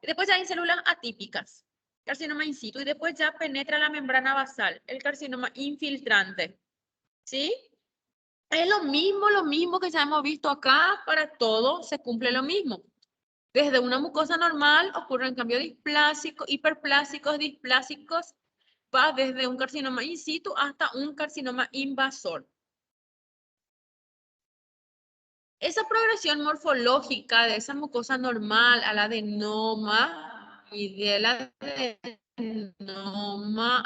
Speaker 1: Y después ya hay células atípicas, carcinoma in situ, y después ya penetra la membrana basal, el carcinoma infiltrante. ¿Sí? Es lo mismo que ya hemos visto acá, para todo se cumple lo mismo. Desde una mucosa normal ocurren cambios displásicos, hiperplásicos, displásicos, va desde un carcinoma in situ hasta un carcinoma invasor. Esa progresión morfológica de esa mucosa normal al adenoma y del adenoma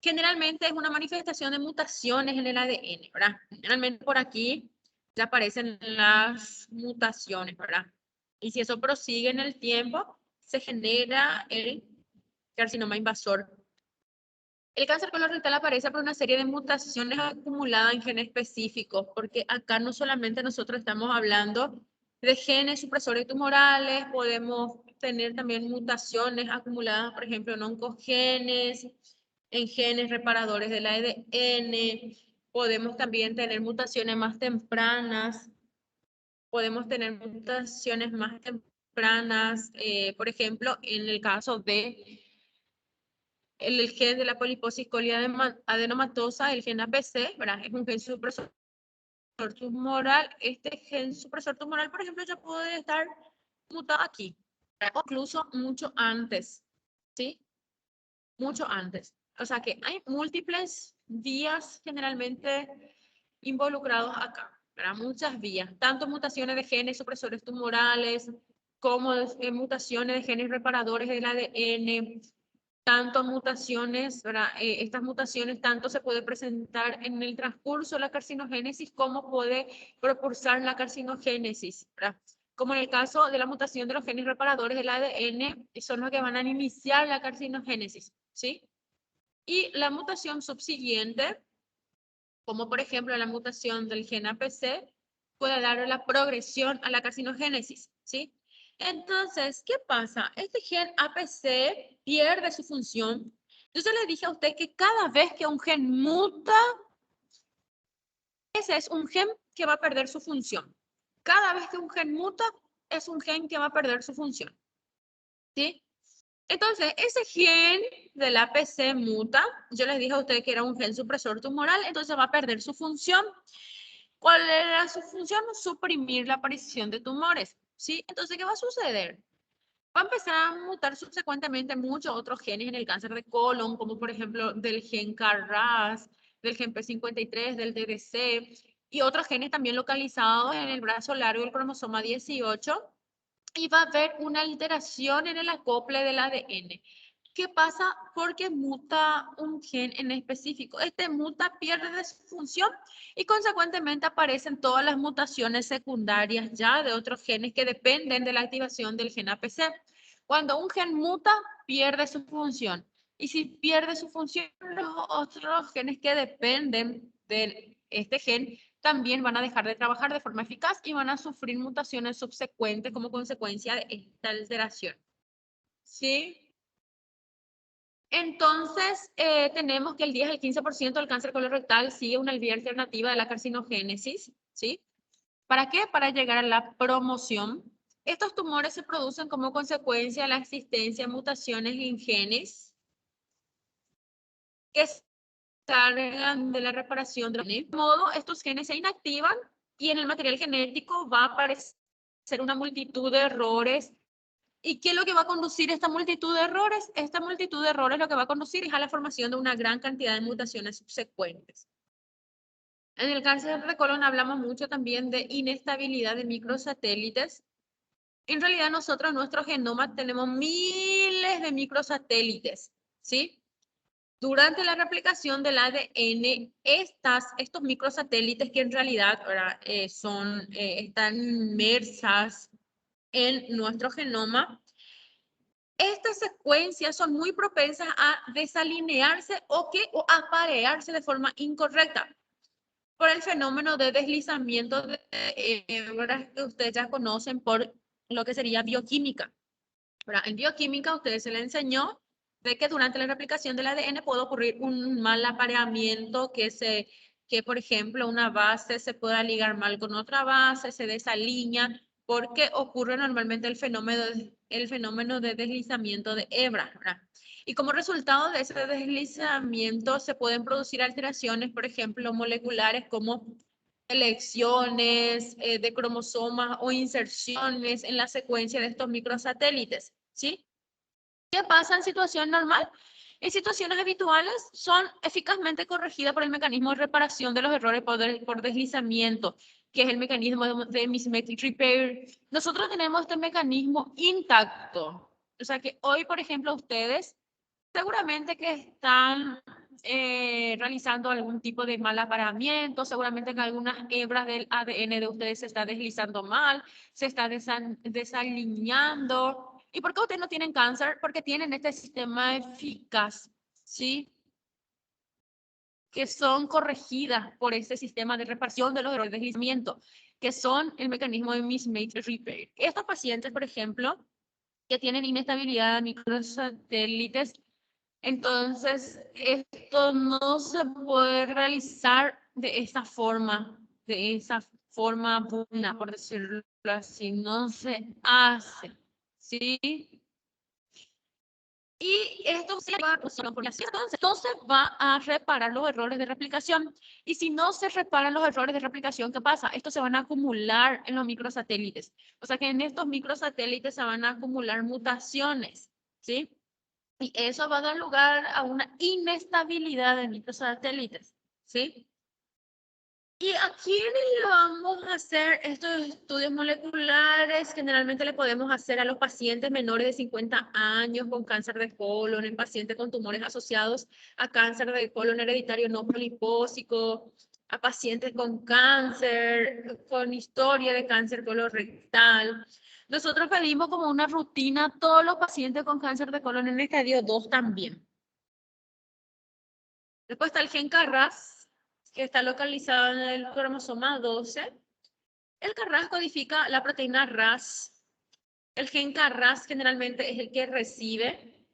Speaker 1: generalmente es una manifestación de mutaciones en el ADN, ¿verdad? Generalmente por aquí ya aparecen las mutaciones, ¿verdad? Y si eso prosigue en el tiempo, se genera el carcinoma invasor. El cáncer colorectal aparece por una serie de mutaciones acumuladas en genes específicos, porque acá no solamente nosotros estamos hablando de genes supresores tumorales, podemos tener también mutaciones acumuladas, por ejemplo, en oncogenes, en genes reparadores del ADN, podemos también tener mutaciones más tempranas, por ejemplo, en el caso de el gen de la poliposis coliadenomatosa, el gen APC, ¿verdad? Es un gen supresor tumoral. Este gen supresor tumoral, por ejemplo, ya puede estar mutado aquí, o incluso mucho antes, ¿sí? Mucho antes. O sea que hay múltiples vías generalmente involucrados acá, ¿verdad? Muchas vías, tanto mutaciones de genes supresores tumorales, como mutaciones de genes reparadores del ADN, tanto mutaciones, ¿verdad? Estas mutaciones tanto se puede presentar en el transcurso de la carcinogénesis como puede propulsar la carcinogénesis, ¿verdad? Como en el caso de la mutación de los genes reparadores del ADN, son los que van a iniciar la carcinogénesis, ¿sí? Y la mutación subsiguiente, como por ejemplo la mutación del gen APC, puede dar la progresión a la carcinogénesis, ¿sí? Entonces, ¿qué pasa? Este gen APC pierde su función. Yo ya le dije a usted que cada vez que un gen muta, ese es un gen que va a perder su función. Cada vez que un gen muta, es un gen que va a perder su función, ¿sí? Entonces, ese gen del APC muta, yo les dije a ustedes que era un gen supresor tumoral, entonces va a perder su función. ¿Cuál era su función? Suprimir la aparición de tumores, ¿sí? Entonces, ¿qué va a suceder? Va a empezar a mutar subsecuentemente muchos otros genes en el cáncer de colon, como por ejemplo del gen KRAS, del gen P53, del DDC, y otros genes también localizados en el brazo largo del cromosoma 18, y va a haber una alteración en el acople del ADN. ¿Qué pasa? Porque muta un gen en específico. Este muta, pierde su función y consecuentemente aparecen todas las mutaciones secundarias ya de otros genes que dependen de la activación del gen APC. Cuando un gen muta, pierde su función. Y si pierde su función, los otros genes que dependen de este gen también van a dejar de trabajar de forma eficaz y van a sufrir mutaciones subsecuentes como consecuencia de esta alteración. ¿Sí? Entonces, tenemos que el 10 al 15% del cáncer colorectal sigue una vía alternativa de la carcinogénesis, ¿sí? ¿Para qué? Para llegar a la promoción. Estos tumores se producen como consecuencia de la existencia de mutaciones en genes que se encargan de la reparación de de modo, estos genes se inactivan y en el material genético va a aparecer una multitud de errores. ¿Y qué es lo que va a conducir esta multitud de errores? Esta multitud de errores lo que va a conducir es a la formación de una gran cantidad de mutaciones subsecuentes. En el cáncer de colon hablamos mucho también de inestabilidad de microsatélites. En realidad nosotros en nuestro genoma tenemos miles de microsatélites, ¿sí? Durante la replicación del ADN, estos microsatélites que en realidad están inmersas en nuestro genoma, estas secuencias son muy propensas a desalinearse o aparearse de forma incorrecta por el fenómeno de deslizamiento de hebras que ustedes ya conocen por lo que sería bioquímica. En bioquímica ustedes se les enseñó de que durante la replicación del ADN puede ocurrir un mal apareamiento, que por ejemplo una base se pueda ligar mal con otra base, se desalinea, porque ocurre normalmente el fenómeno de deslizamiento de hebras, ¿verdad? Y como resultado de ese deslizamiento se pueden producir alteraciones, por ejemplo, moleculares como elecciones de cromosomas o inserciones en la secuencia de estos microsatélites, ¿sí? ¿Qué pasa en situación normal? En situaciones habituales son eficazmente corregidas por el mecanismo de reparación de los errores por deslizamiento, que es el mecanismo de mismetic repair. Nosotros tenemos este mecanismo intacto. O sea que hoy, por ejemplo, ustedes seguramente que están realizando algún tipo de mal apareamiento, seguramente que algunas hebras del ADN de ustedes se está deslizando mal, se está desalineando. ¿Y por qué ustedes no tienen cáncer? Porque tienen este sistema eficaz, ¿sí? Que son corregidas por este sistema de reparación de los errores de deslizamiento, que son el mecanismo de mismatch repair. Estos pacientes, por ejemplo, que tienen inestabilidad de microsatélites, entonces esto no se puede realizar de esa forma buena, por decirlo así, no se hace, ¿sí? Y esto se va entonces va a reparar los errores de replicación. Y si no se reparan los errores de replicación, ¿qué pasa? Estos se van a acumular en los microsatélites. O sea que en estos microsatélites se van a acumular mutaciones, ¿sí? Y eso va a dar lugar a una inestabilidad de microsatélites, ¿sí? ¿Y a quiénes le vamos a hacer estos estudios moleculares? Generalmente le podemos hacer a los pacientes menores de 50 años con cáncer de colon, en pacientes con tumores asociados a cáncer de colon hereditario no polipósico, a pacientes con cáncer, con historia de cáncer colorectal. Nosotros pedimos como una rutina a todos los pacientes con cáncer de colon en estadio 2 también. Después está el gen KRAS, que está localizado en el cromosoma 12. El KRAS codifica la proteína RAS. El gen KRAS generalmente es el que recibe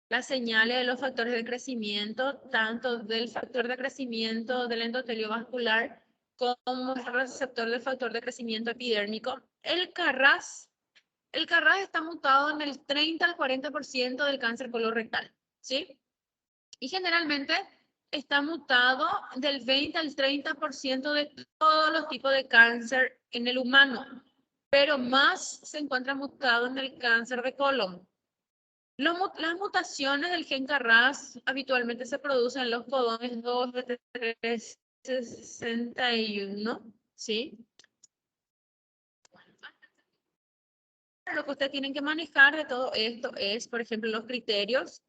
Speaker 1: las señales de los factores de crecimiento, tanto del factor de crecimiento del endotelio vascular como el receptor del factor de crecimiento epidérmico. El KRAS está mutado en el 30 al 40% del cáncer colorectal, ¿sí? Y generalmente está mutado del 20 al 30% de todos los tipos de cáncer en el humano, pero más se encuentra mutado en el cáncer de colon. Las mutaciones del gen KRAS habitualmente se producen en los codones 2 de 361, ¿sí? Lo que ustedes tienen que manejar de todo esto es, por ejemplo, los criterios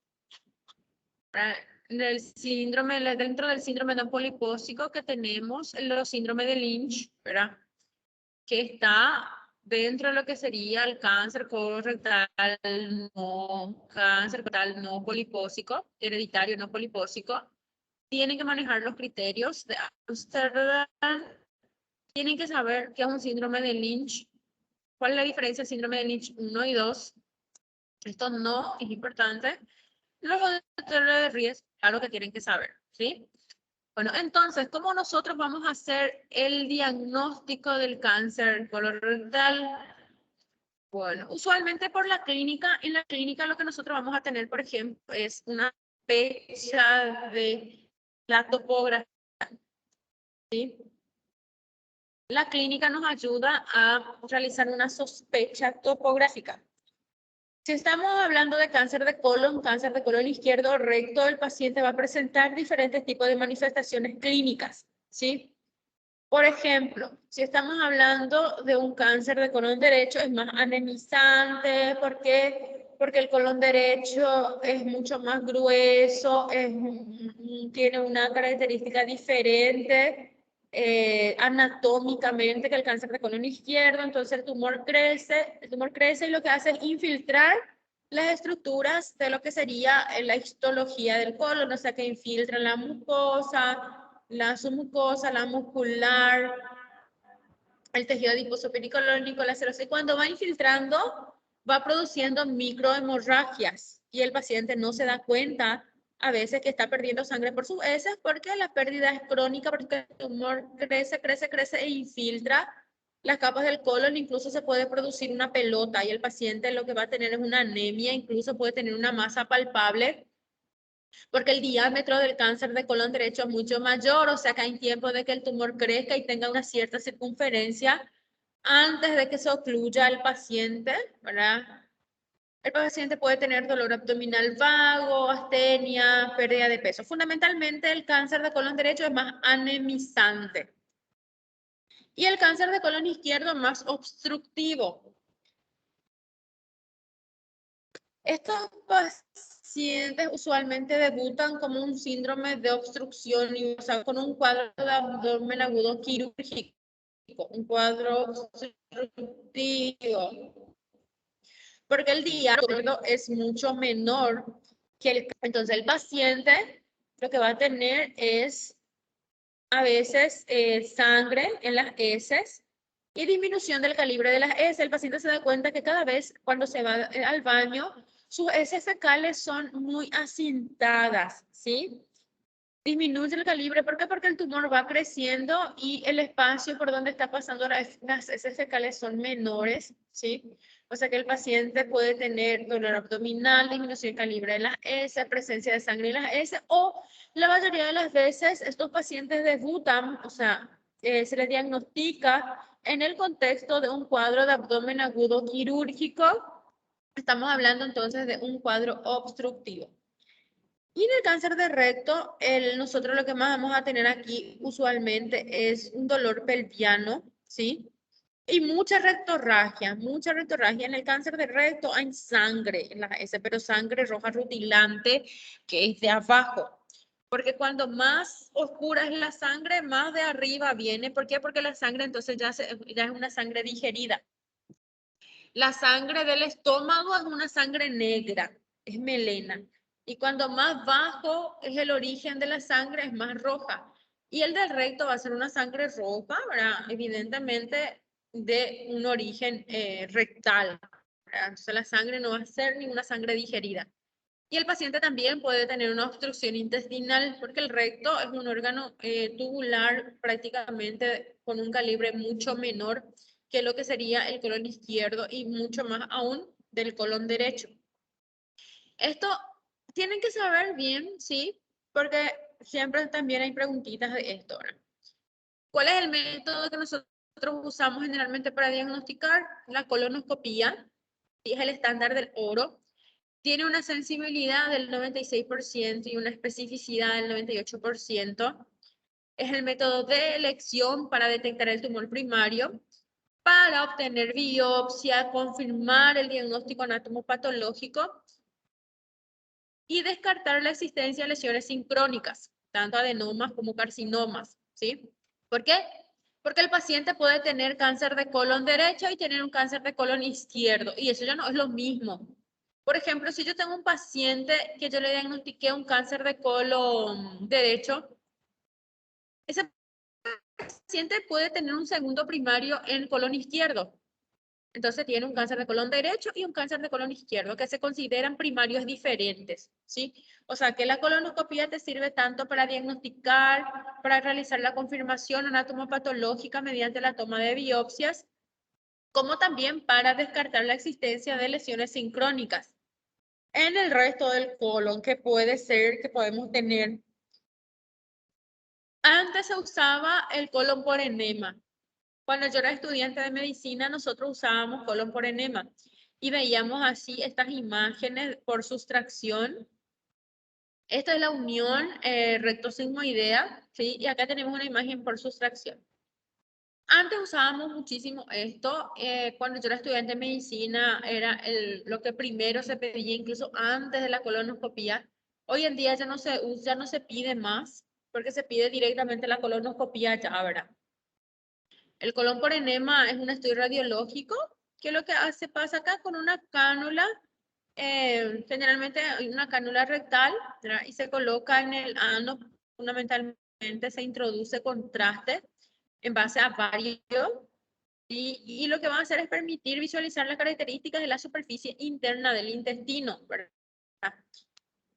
Speaker 1: dentro del síndrome no polipósico que tenemos los síndromes de Lynch, ¿verdad? Que está dentro de lo que sería el cáncer colorectal no polipósico, hereditario no polipósico. Tienen que manejar los criterios de Amsterdam. Tienen que saber qué es un síndrome de Lynch. ¿Cuál es la diferencia del síndrome de Lynch 1 y 2? Esto no es importante. Los factores de riesgo, claro que tienen que saber, ¿sí? Bueno, entonces, ¿cómo nosotros vamos a hacer el diagnóstico del cáncer colorectal? Bueno, usualmente por la clínica, en la clínica lo que nosotros vamos a tener, por ejemplo, es una sospecha de la topografía, ¿sí? La clínica nos ayuda a realizar una sospecha topográfica. Si estamos hablando de cáncer de colon izquierdo o recto, el paciente va a presentar diferentes tipos de manifestaciones clínicas, ¿sí? Por ejemplo, si estamos hablando de un cáncer de colon derecho, es más anemizante. ¿Por qué? Porque el colon derecho es mucho más grueso, tiene una característica diferente anatómicamente que el cáncer de colon izquierdo. Entonces el tumor crece y lo que hace es infiltrar las estructuras de lo que sería la histología del colon, o sea que infiltran la mucosa, la submucosa, la muscular, el tejido adiposo pericolónico, la serosa. Y cuando va infiltrando, va produciendo microhemorragias y el paciente no se da cuenta a veces que está perdiendo sangre por sus heces porque la pérdida es crónica, porque el tumor crece e infiltra las capas del colon. Incluso se puede producir una pelota y el paciente lo que va a tener es una anemia, incluso puede tener una masa palpable porque el diámetro del cáncer de colon derecho es mucho mayor, o sea que hay tiempo de que el tumor crezca y tenga una cierta circunferencia antes de que se ocluya al paciente, ¿verdad? El paciente puede tener dolor abdominal vago, astenia, pérdida de peso. Fundamentalmente el cáncer de colon derecho es más anemizante y el cáncer de colon izquierdo más obstructivo. Estos pacientes usualmente debutan como un síndrome de obstrucción, o sea, con un cuadro de abdomen agudo quirúrgico, un cuadro obstructivo, porque el diámetro es mucho menor que el... Entonces el paciente lo que va a tener es a veces sangre en las heces y disminución del calibre de las heces. El paciente se da cuenta que cada vez cuando se va al baño, sus heces fecales son muy acintadas, ¿sí? Disminuye el calibre. ¿Por qué? Porque el tumor va creciendo y el espacio por donde está pasando las heces fecales son menores, ¿sí? O sea que el paciente puede tener dolor abdominal, disminución del calibre de las heces, presencia de sangre en las heces, o la mayoría de las veces estos pacientes debutan, o sea, se les diagnostica en el contexto de un cuadro de abdomen agudo quirúrgico. Estamos hablando entonces de un cuadro obstructivo. Y en el cáncer de recto, nosotros lo que más vamos a tener aquí usualmente es un dolor pelviano, ¿sí? Y mucha rectorragia, mucha rectorragia. En el cáncer de recto hay sangre en la S, pero sangre roja rutilante que es de abajo. Porque cuando más oscura es la sangre, más de arriba viene. ¿Por qué? Porque la sangre entonces ya es una sangre digerida. La sangre del estómago es una sangre negra, es melena. Y cuando más bajo es el origen de la sangre, es más roja. Y el del recto va a ser una sangre roja, ¿verdad? Evidentemente de un origen rectal, ¿verdad? Entonces la sangre no va a ser ninguna sangre digerida. Y el paciente también puede tener una obstrucción intestinal porque el recto es un órgano tubular prácticamente con un calibre mucho menor que lo que sería el colon izquierdo y mucho más aún del colon derecho. Esto tienen que saber bien, ¿sí? Porque siempre también hay preguntitas de esto, ¿verdad? ¿Cuál es el método que nosotros usamos generalmente para diagnosticar? La colonoscopía, es el estándar del oro. Tiene una sensibilidad del 96% y una especificidad del 98%. Es el método de elección para detectar el tumor primario, para obtener biopsia, confirmar el diagnóstico anatomopatológico y descartar la existencia de lesiones sincrónicas, tanto adenomas como carcinomas, ¿sí? ¿Por qué? Porque el paciente puede tener cáncer de colon derecho y tener un cáncer de colon izquierdo, y eso ya no es lo mismo. Por ejemplo, si yo tengo un paciente que yo le diagnostiqué un cáncer de colon derecho, ese paciente puede tener un segundo primario en colon izquierdo. Entonces tiene un cáncer de colon derecho y un cáncer de colon izquierdo, que se consideran primarios diferentes, ¿sí? O sea, que la colonoscopia te sirve tanto para diagnosticar, para realizar la confirmación anatomopatológica mediante la toma de biopsias, como también para descartar la existencia de lesiones sincrónicas en el resto del colon, que puede ser que podemos tener. Antes se usaba el colon por enema. Cuando yo era estudiante de medicina, nosotros usábamos colon por enema y veíamos así estas imágenes por sustracción. Esta es la unión recto-sigmoidea, ¿sí? Y acá tenemos una imagen por sustracción. Antes usábamos muchísimo esto. Cuando yo era estudiante de medicina, era lo que primero se pedía, incluso antes de la colonoscopia. Hoy en día ya no se pide más, porque se pide directamente la colonoscopia ya, ¿verdad? El colon por enema es un estudio radiológico que lo que hace pasa acá con una cánula, generalmente una cánula rectal, ¿verdad? Y se coloca en el ano, fundamentalmente se introduce contraste en base a varios, y lo que va a hacer es permitir visualizar las características de la superficie interna del intestino, ¿verdad?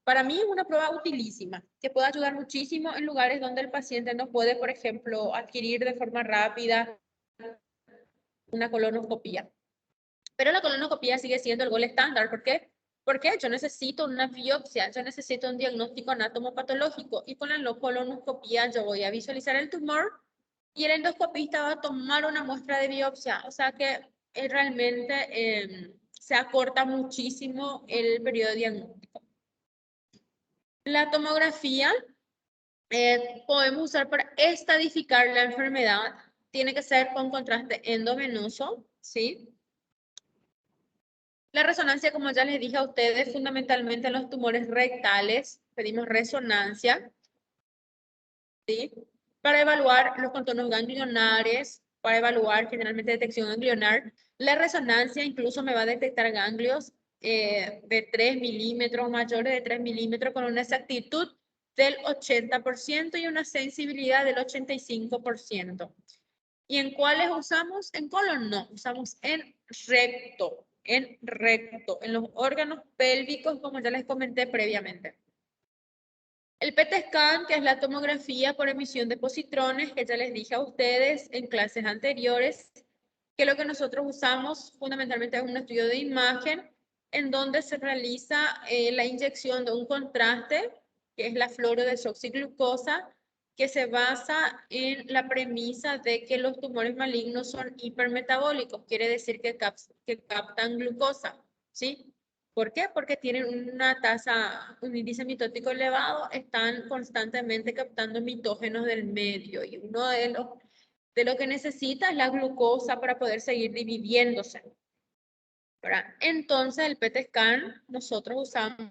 Speaker 1: Para mí es una prueba utilísima, que puede ayudar muchísimo en lugares donde el paciente no puede, por ejemplo, adquirir de forma rápida una colonoscopia. Pero la colonoscopia sigue siendo el gol estándar. ¿Por qué? ¿Por qué? Yo necesito una biopsia, yo necesito un diagnóstico anatomopatológico y con la colonoscopia yo voy a visualizar el tumor y el endoscopista va a tomar una muestra de biopsia. O sea que realmente se acorta muchísimo el periodo diagnóstico. La tomografía podemos usar para estadificar la enfermedad. Tiene que ser con contraste endovenoso, ¿sí? La resonancia, como ya les dije a ustedes, fundamentalmente en los tumores rectales, pedimos resonancia, ¿sí? Para evaluar los contornos ganglionares, para evaluar generalmente detección ganglionar. La resonancia incluso me va a detectar ganglios de 3 milímetros, mayores de 3 milímetros, con una exactitud del 80% y una sensibilidad del 85%. ¿Y en cuáles usamos? En colon no, usamos en recto, en los órganos pélvicos, como ya les comenté previamente. El PET scan, que es la tomografía por emisión de positrones, que ya les dije a ustedes en clases anteriores, que lo que nosotros usamos fundamentalmente es un estudio de imagen en donde se realiza la inyección de un contraste, que es la fluorodesoxiglucosa, que se basa en la premisa de que los tumores malignos son hipermetabólicos, quiere decir que captan glucosa, ¿sí? ¿Por qué? Porque tienen una tasa, un índice mitótico elevado, están constantemente captando mitógenos del medio y uno de lo que necesita es la glucosa para poder seguir dividiéndose. ¿Verdad? Entonces el PET scan nosotros usamos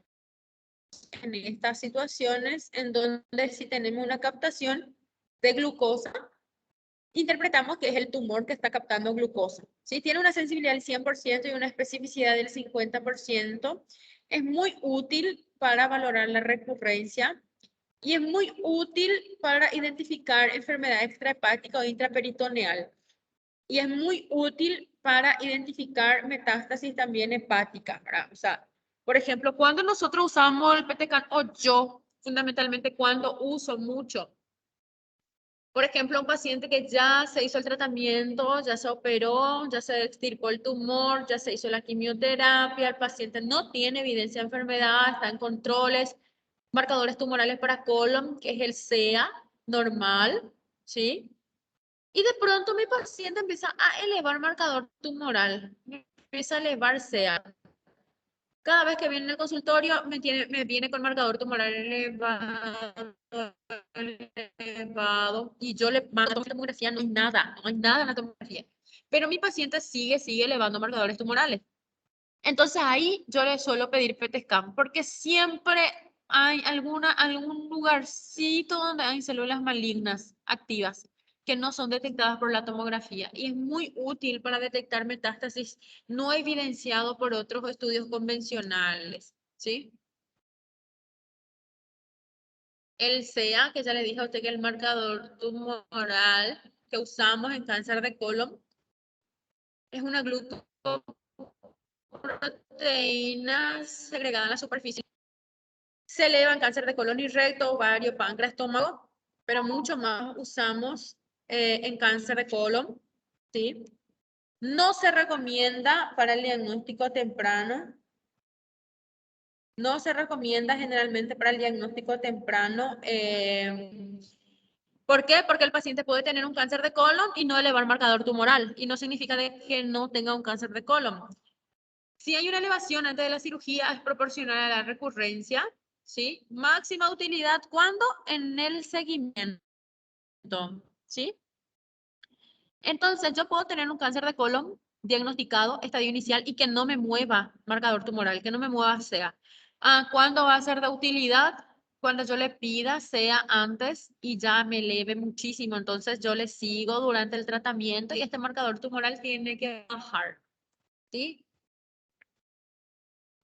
Speaker 1: en estas situaciones en donde si tenemos una captación de glucosa, interpretamos que es el tumor que está captando glucosa. ¿Sí? Tiene una sensibilidad del 100% y una especificidad del 50%. Es muy útil para valorar la recurrencia y es muy útil para identificar enfermedad extrahepática o intraperitoneal. Y es muy útil para identificar metástasis también hepática, ¿verdad? O sea, por ejemplo, cuando nosotros usamos el PET-CAN, o yo, fundamentalmente, cuando uso mucho, por ejemplo, un paciente que ya se hizo el tratamiento, ya se operó, ya se extirpó el tumor, ya se hizo la quimioterapia, el paciente no tiene evidencia de enfermedad, está en controles, marcadores tumorales para colon, que es el CEA normal, ¿sí? Y de pronto mi paciente empieza a elevar marcador tumoral, empieza a elevar CEA. Cada vez que viene al consultorio me viene con marcador tumoral elevado y yo le mando la tomografía, no hay nada en la tomografía. Pero mi paciente sigue elevando marcadores tumorales. Entonces ahí yo le suelo pedir PET scan porque siempre hay algún lugarcito donde hay células malignas activas que no son detectadas por la tomografía y es muy útil para detectar metástasis no evidenciado por otros estudios convencionales, ¿sí? El CEA, que ya le dije a usted que el marcador tumoral que usamos en cáncer de colon es una glucoproteína segregada en la superficie. Se eleva en cáncer de colon y recto, ovario, páncreas, estómago, pero mucho más usamos en cáncer de colon, ¿sí? No se recomienda para el diagnóstico temprano. No se recomienda generalmente para el diagnóstico temprano. ¿Por qué? Porque el paciente puede tener un cáncer de colon y no elevar marcador tumoral. Y no significa que no tenga un cáncer de colon. Si hay una elevación antes de la cirugía, es proporcional a la recurrencia, ¿sí? Máxima utilidad, ¿cuándo? En el seguimiento, ¿sí? Entonces, yo puedo tener un cáncer de colon diagnosticado, estadio inicial, y que no me mueva marcador tumoral, que no me mueva SEA. ¿Cuándo va a ser de utilidad? Cuando yo le pida SEA antes y ya me eleve muchísimo. Entonces, yo le sigo durante el tratamiento y este marcador tumoral tiene que bajar, ¿sí?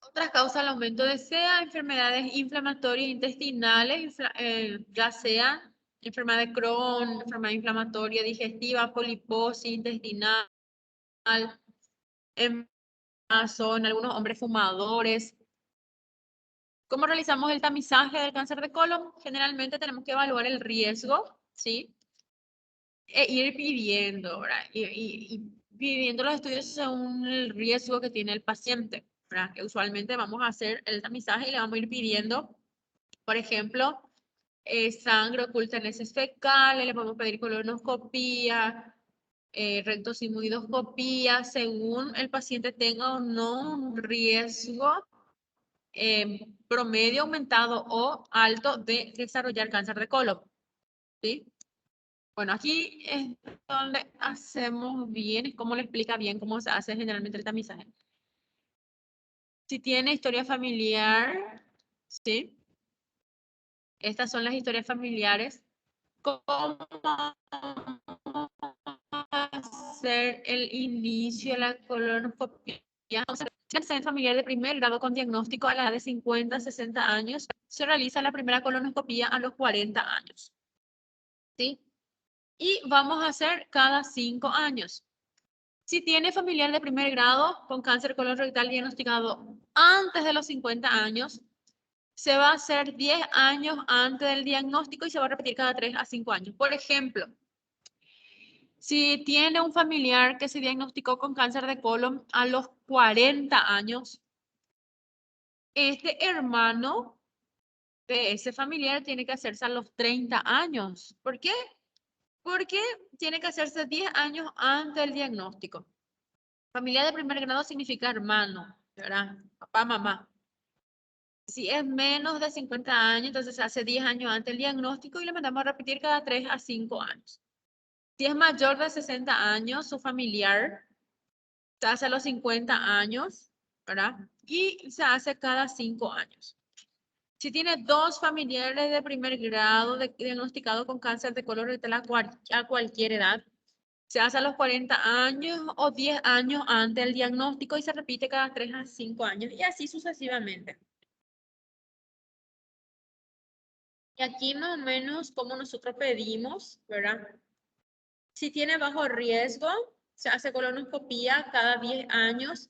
Speaker 1: Otras causas del aumento de SEA, enfermedades inflamatorias intestinales, ya sea enfermedad de Crohn, enfermedad inflamatoria digestiva, poliposis intestinal, son algunos hombres fumadores. ¿Cómo realizamos el tamizaje del cáncer de colon? Generalmente tenemos que evaluar el riesgo, ¿sí? E ir pidiendo, ¿verdad? Y pidiendo los estudios según el riesgo que tiene el paciente. ¿verdad? Que usualmente vamos a hacer el tamizaje y le vamos a ir pidiendo, por ejemplo, sangre oculta en heces fecales, le podemos pedir colonoscopía, rectosigmoidoscopía, según el paciente tenga o no un riesgo promedio aumentado o alto de desarrollar cáncer de colon, ¿sí? Bueno, aquí es donde hacemos bien, es como le explica bien cómo se hace generalmente el tamizaje. Si tiene historia familiar, ¿sí? Estas son las historias familiares. ¿Cómo hacer el inicio de la colonoscopia? En familiar de primer grado con diagnóstico a la edad de 50, 60 años, se realiza la primera colonoscopia a los 40 años. ¿Sí? Y vamos a hacer cada 5 años. Si tiene familiar de primer grado con cáncer colorectal diagnosticado antes de los 50 años, se va a hacer 10 años antes del diagnóstico y se va a repetir cada 3 a 5 años. Por ejemplo, si tiene un familiar que se diagnosticó con cáncer de colon a los 40 años, este hermano de ese familiar tiene que hacerse a los 30 años. ¿Por qué? Porque tiene que hacerse 10 años antes del diagnóstico. Familiar de primer grado significa hermano, ¿verdad? Papá, mamá. Si es menos de 50 años, entonces se hace 10 años antes del diagnóstico y le mandamos a repetir cada 3 a 5 años. Si es mayor de 60 años, su familiar se hace a los 50 años, ¿verdad? Y se hace cada 5 años. Si tiene 2 familiares de primer grado diagnosticado con cáncer de colon rectal a cualquier edad, se hace a los 40 años o 10 años antes del diagnóstico y se repite cada 3 a 5 años y así sucesivamente. Y aquí más o menos como nosotros pedimos, ¿verdad? Si tiene bajo riesgo, se hace colonoscopia cada 10 años.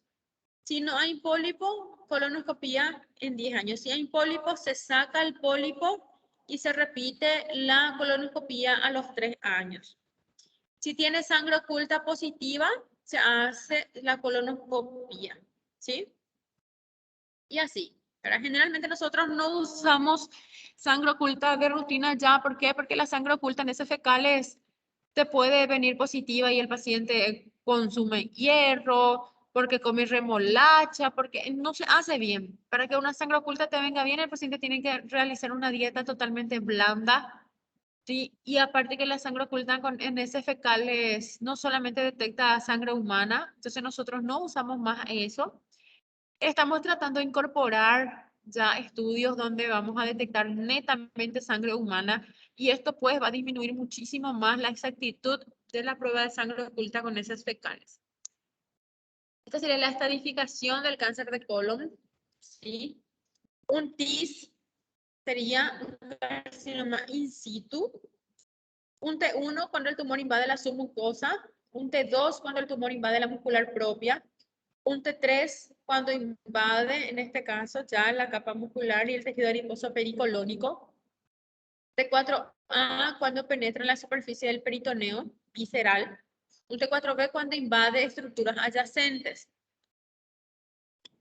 Speaker 1: Si no hay pólipo, colonoscopia en 10 años. Si hay pólipo, se saca el pólipo y se repite la colonoscopia a los 3 años. Si tiene sangre oculta positiva, se hace la colonoscopia, ¿sí? Y así. Pero generalmente nosotros no usamos sangre oculta de rutina ya. ¿Por qué? Porque la sangre oculta en heces fecales te puede venir positiva y el paciente consume hierro, porque come remolacha, porque no se hace bien. Para que una sangre oculta te venga bien, el paciente tiene que realizar una dieta totalmente blanda. Sí, y aparte que la sangre oculta en heces fecales no solamente detecta sangre humana, entonces nosotros no usamos más eso. Estamos tratando de incorporar ya estudios donde vamos a detectar netamente sangre humana y esto pues va a disminuir muchísimo más la exactitud de la prueba de sangre oculta con heces fecales. Esta sería la estadificación del cáncer de colon, ¿sí? Un TIS sería un carcinoma in situ. Un T1 cuando el tumor invade la submucosa. Un T2 cuando el tumor invade la muscular propia. Un T3 cuando invade, en este caso, ya la capa muscular y el tejido adiposo pericolónico. T4A cuando penetra en la superficie del peritoneo visceral. Un T4B cuando invade estructuras adyacentes.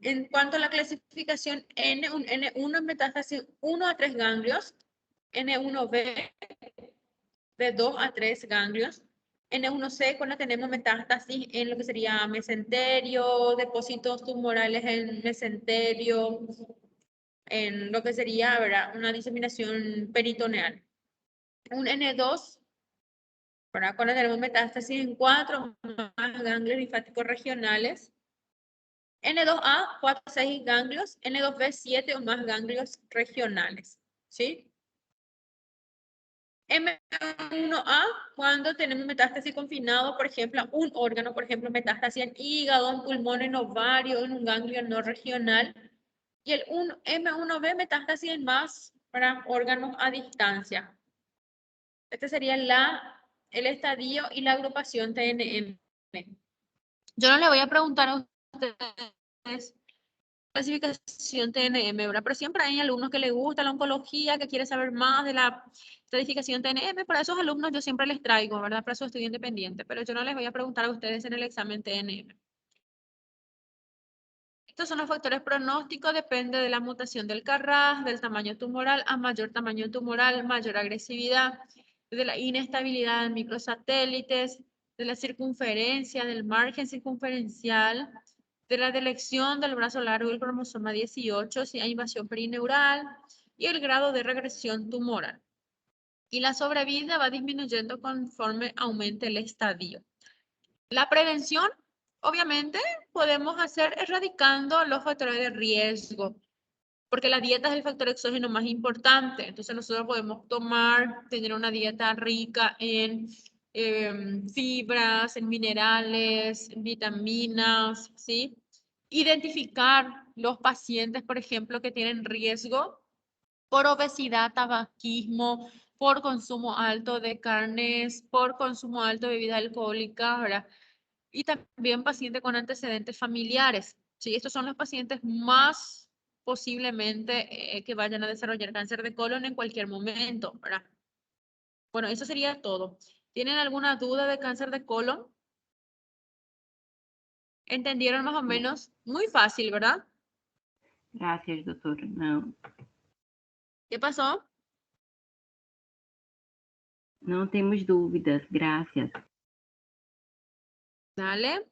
Speaker 1: En cuanto a la clasificación N, un N1 en metástasis 1 a 3 ganglios, N1B de 2 a 3 ganglios, N1C cuando tenemos metástasis en lo que sería mesenterio, depósitos tumorales en mesenterio, en lo que sería, ¿verdad?, una diseminación peritoneal. Un N2, ¿verdad?, cuando tenemos metástasis en 4 más ganglios linfáticos regionales. N2A, 4 a 6 ganglios, N2B, 7 o más ganglios regionales, ¿sí? M1A, cuando tenemos metástasis confinado, por ejemplo, a un órgano, por ejemplo, metástasis en hígado, en pulmón, en ovario, en un ganglio no regional. Y el M1B, metástasis en más para órganos a distancia. Este sería el estadio y la agrupación TNM. Yo no le voy a preguntar a ustedes clasificación TNM, ¿verdad? Pero siempre hay alumnos que les gusta la oncología, que quieren saber más de la clasificación TNM. Para esos alumnos yo siempre les traigo, ¿verdad? Para su estudio independiente, pero yo no les voy a preguntar a ustedes en el examen TNM. Estos son los factores pronósticos, depende de la mutación del CARRAS, del tamaño tumoral. A mayor tamaño tumoral, mayor agresividad, de la inestabilidad de microsatélites, de la circunferencia, del margen circunferencial, de la delección del brazo largo del cromosoma 18, si hay invasión perineural, y el grado de regresión tumoral. Y la sobrevida va disminuyendo conforme aumente el estadio. La prevención, obviamente, podemos hacer erradicando los factores de riesgo, porque la dieta es el factor exógeno más importante. Entonces nosotros podemos tener una dieta rica en fibras, en minerales, en vitaminas, ¿sí? Identificar los pacientes, por ejemplo, que tienen riesgo por obesidad, tabaquismo, por consumo alto de carnes, por consumo alto de bebida alcohólica, ¿verdad? Y también pacientes con antecedentes familiares. Sí, estos son los pacientes más posiblemente que vayan a desarrollar cáncer de colon en cualquier momento, ¿verdad? Bueno, eso sería todo. ¿Tienen alguna duda de cáncer de colon? ¿Entendieron más o menos? Muy fácil, ¿verdad?
Speaker 2: Gracias, doutora. Não,
Speaker 1: ¿Qué pasó?
Speaker 2: não temos dúvidas. Gracias.
Speaker 1: Dale.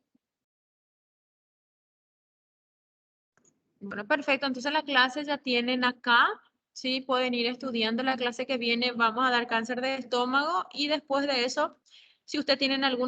Speaker 1: Bueno, perfecto. Entonces la clase ya tienen acá, ¿sí? Pueden ir estudiando. La clase que viene vamos a dar cáncer de estómago y después de eso, si ustedes tienen algún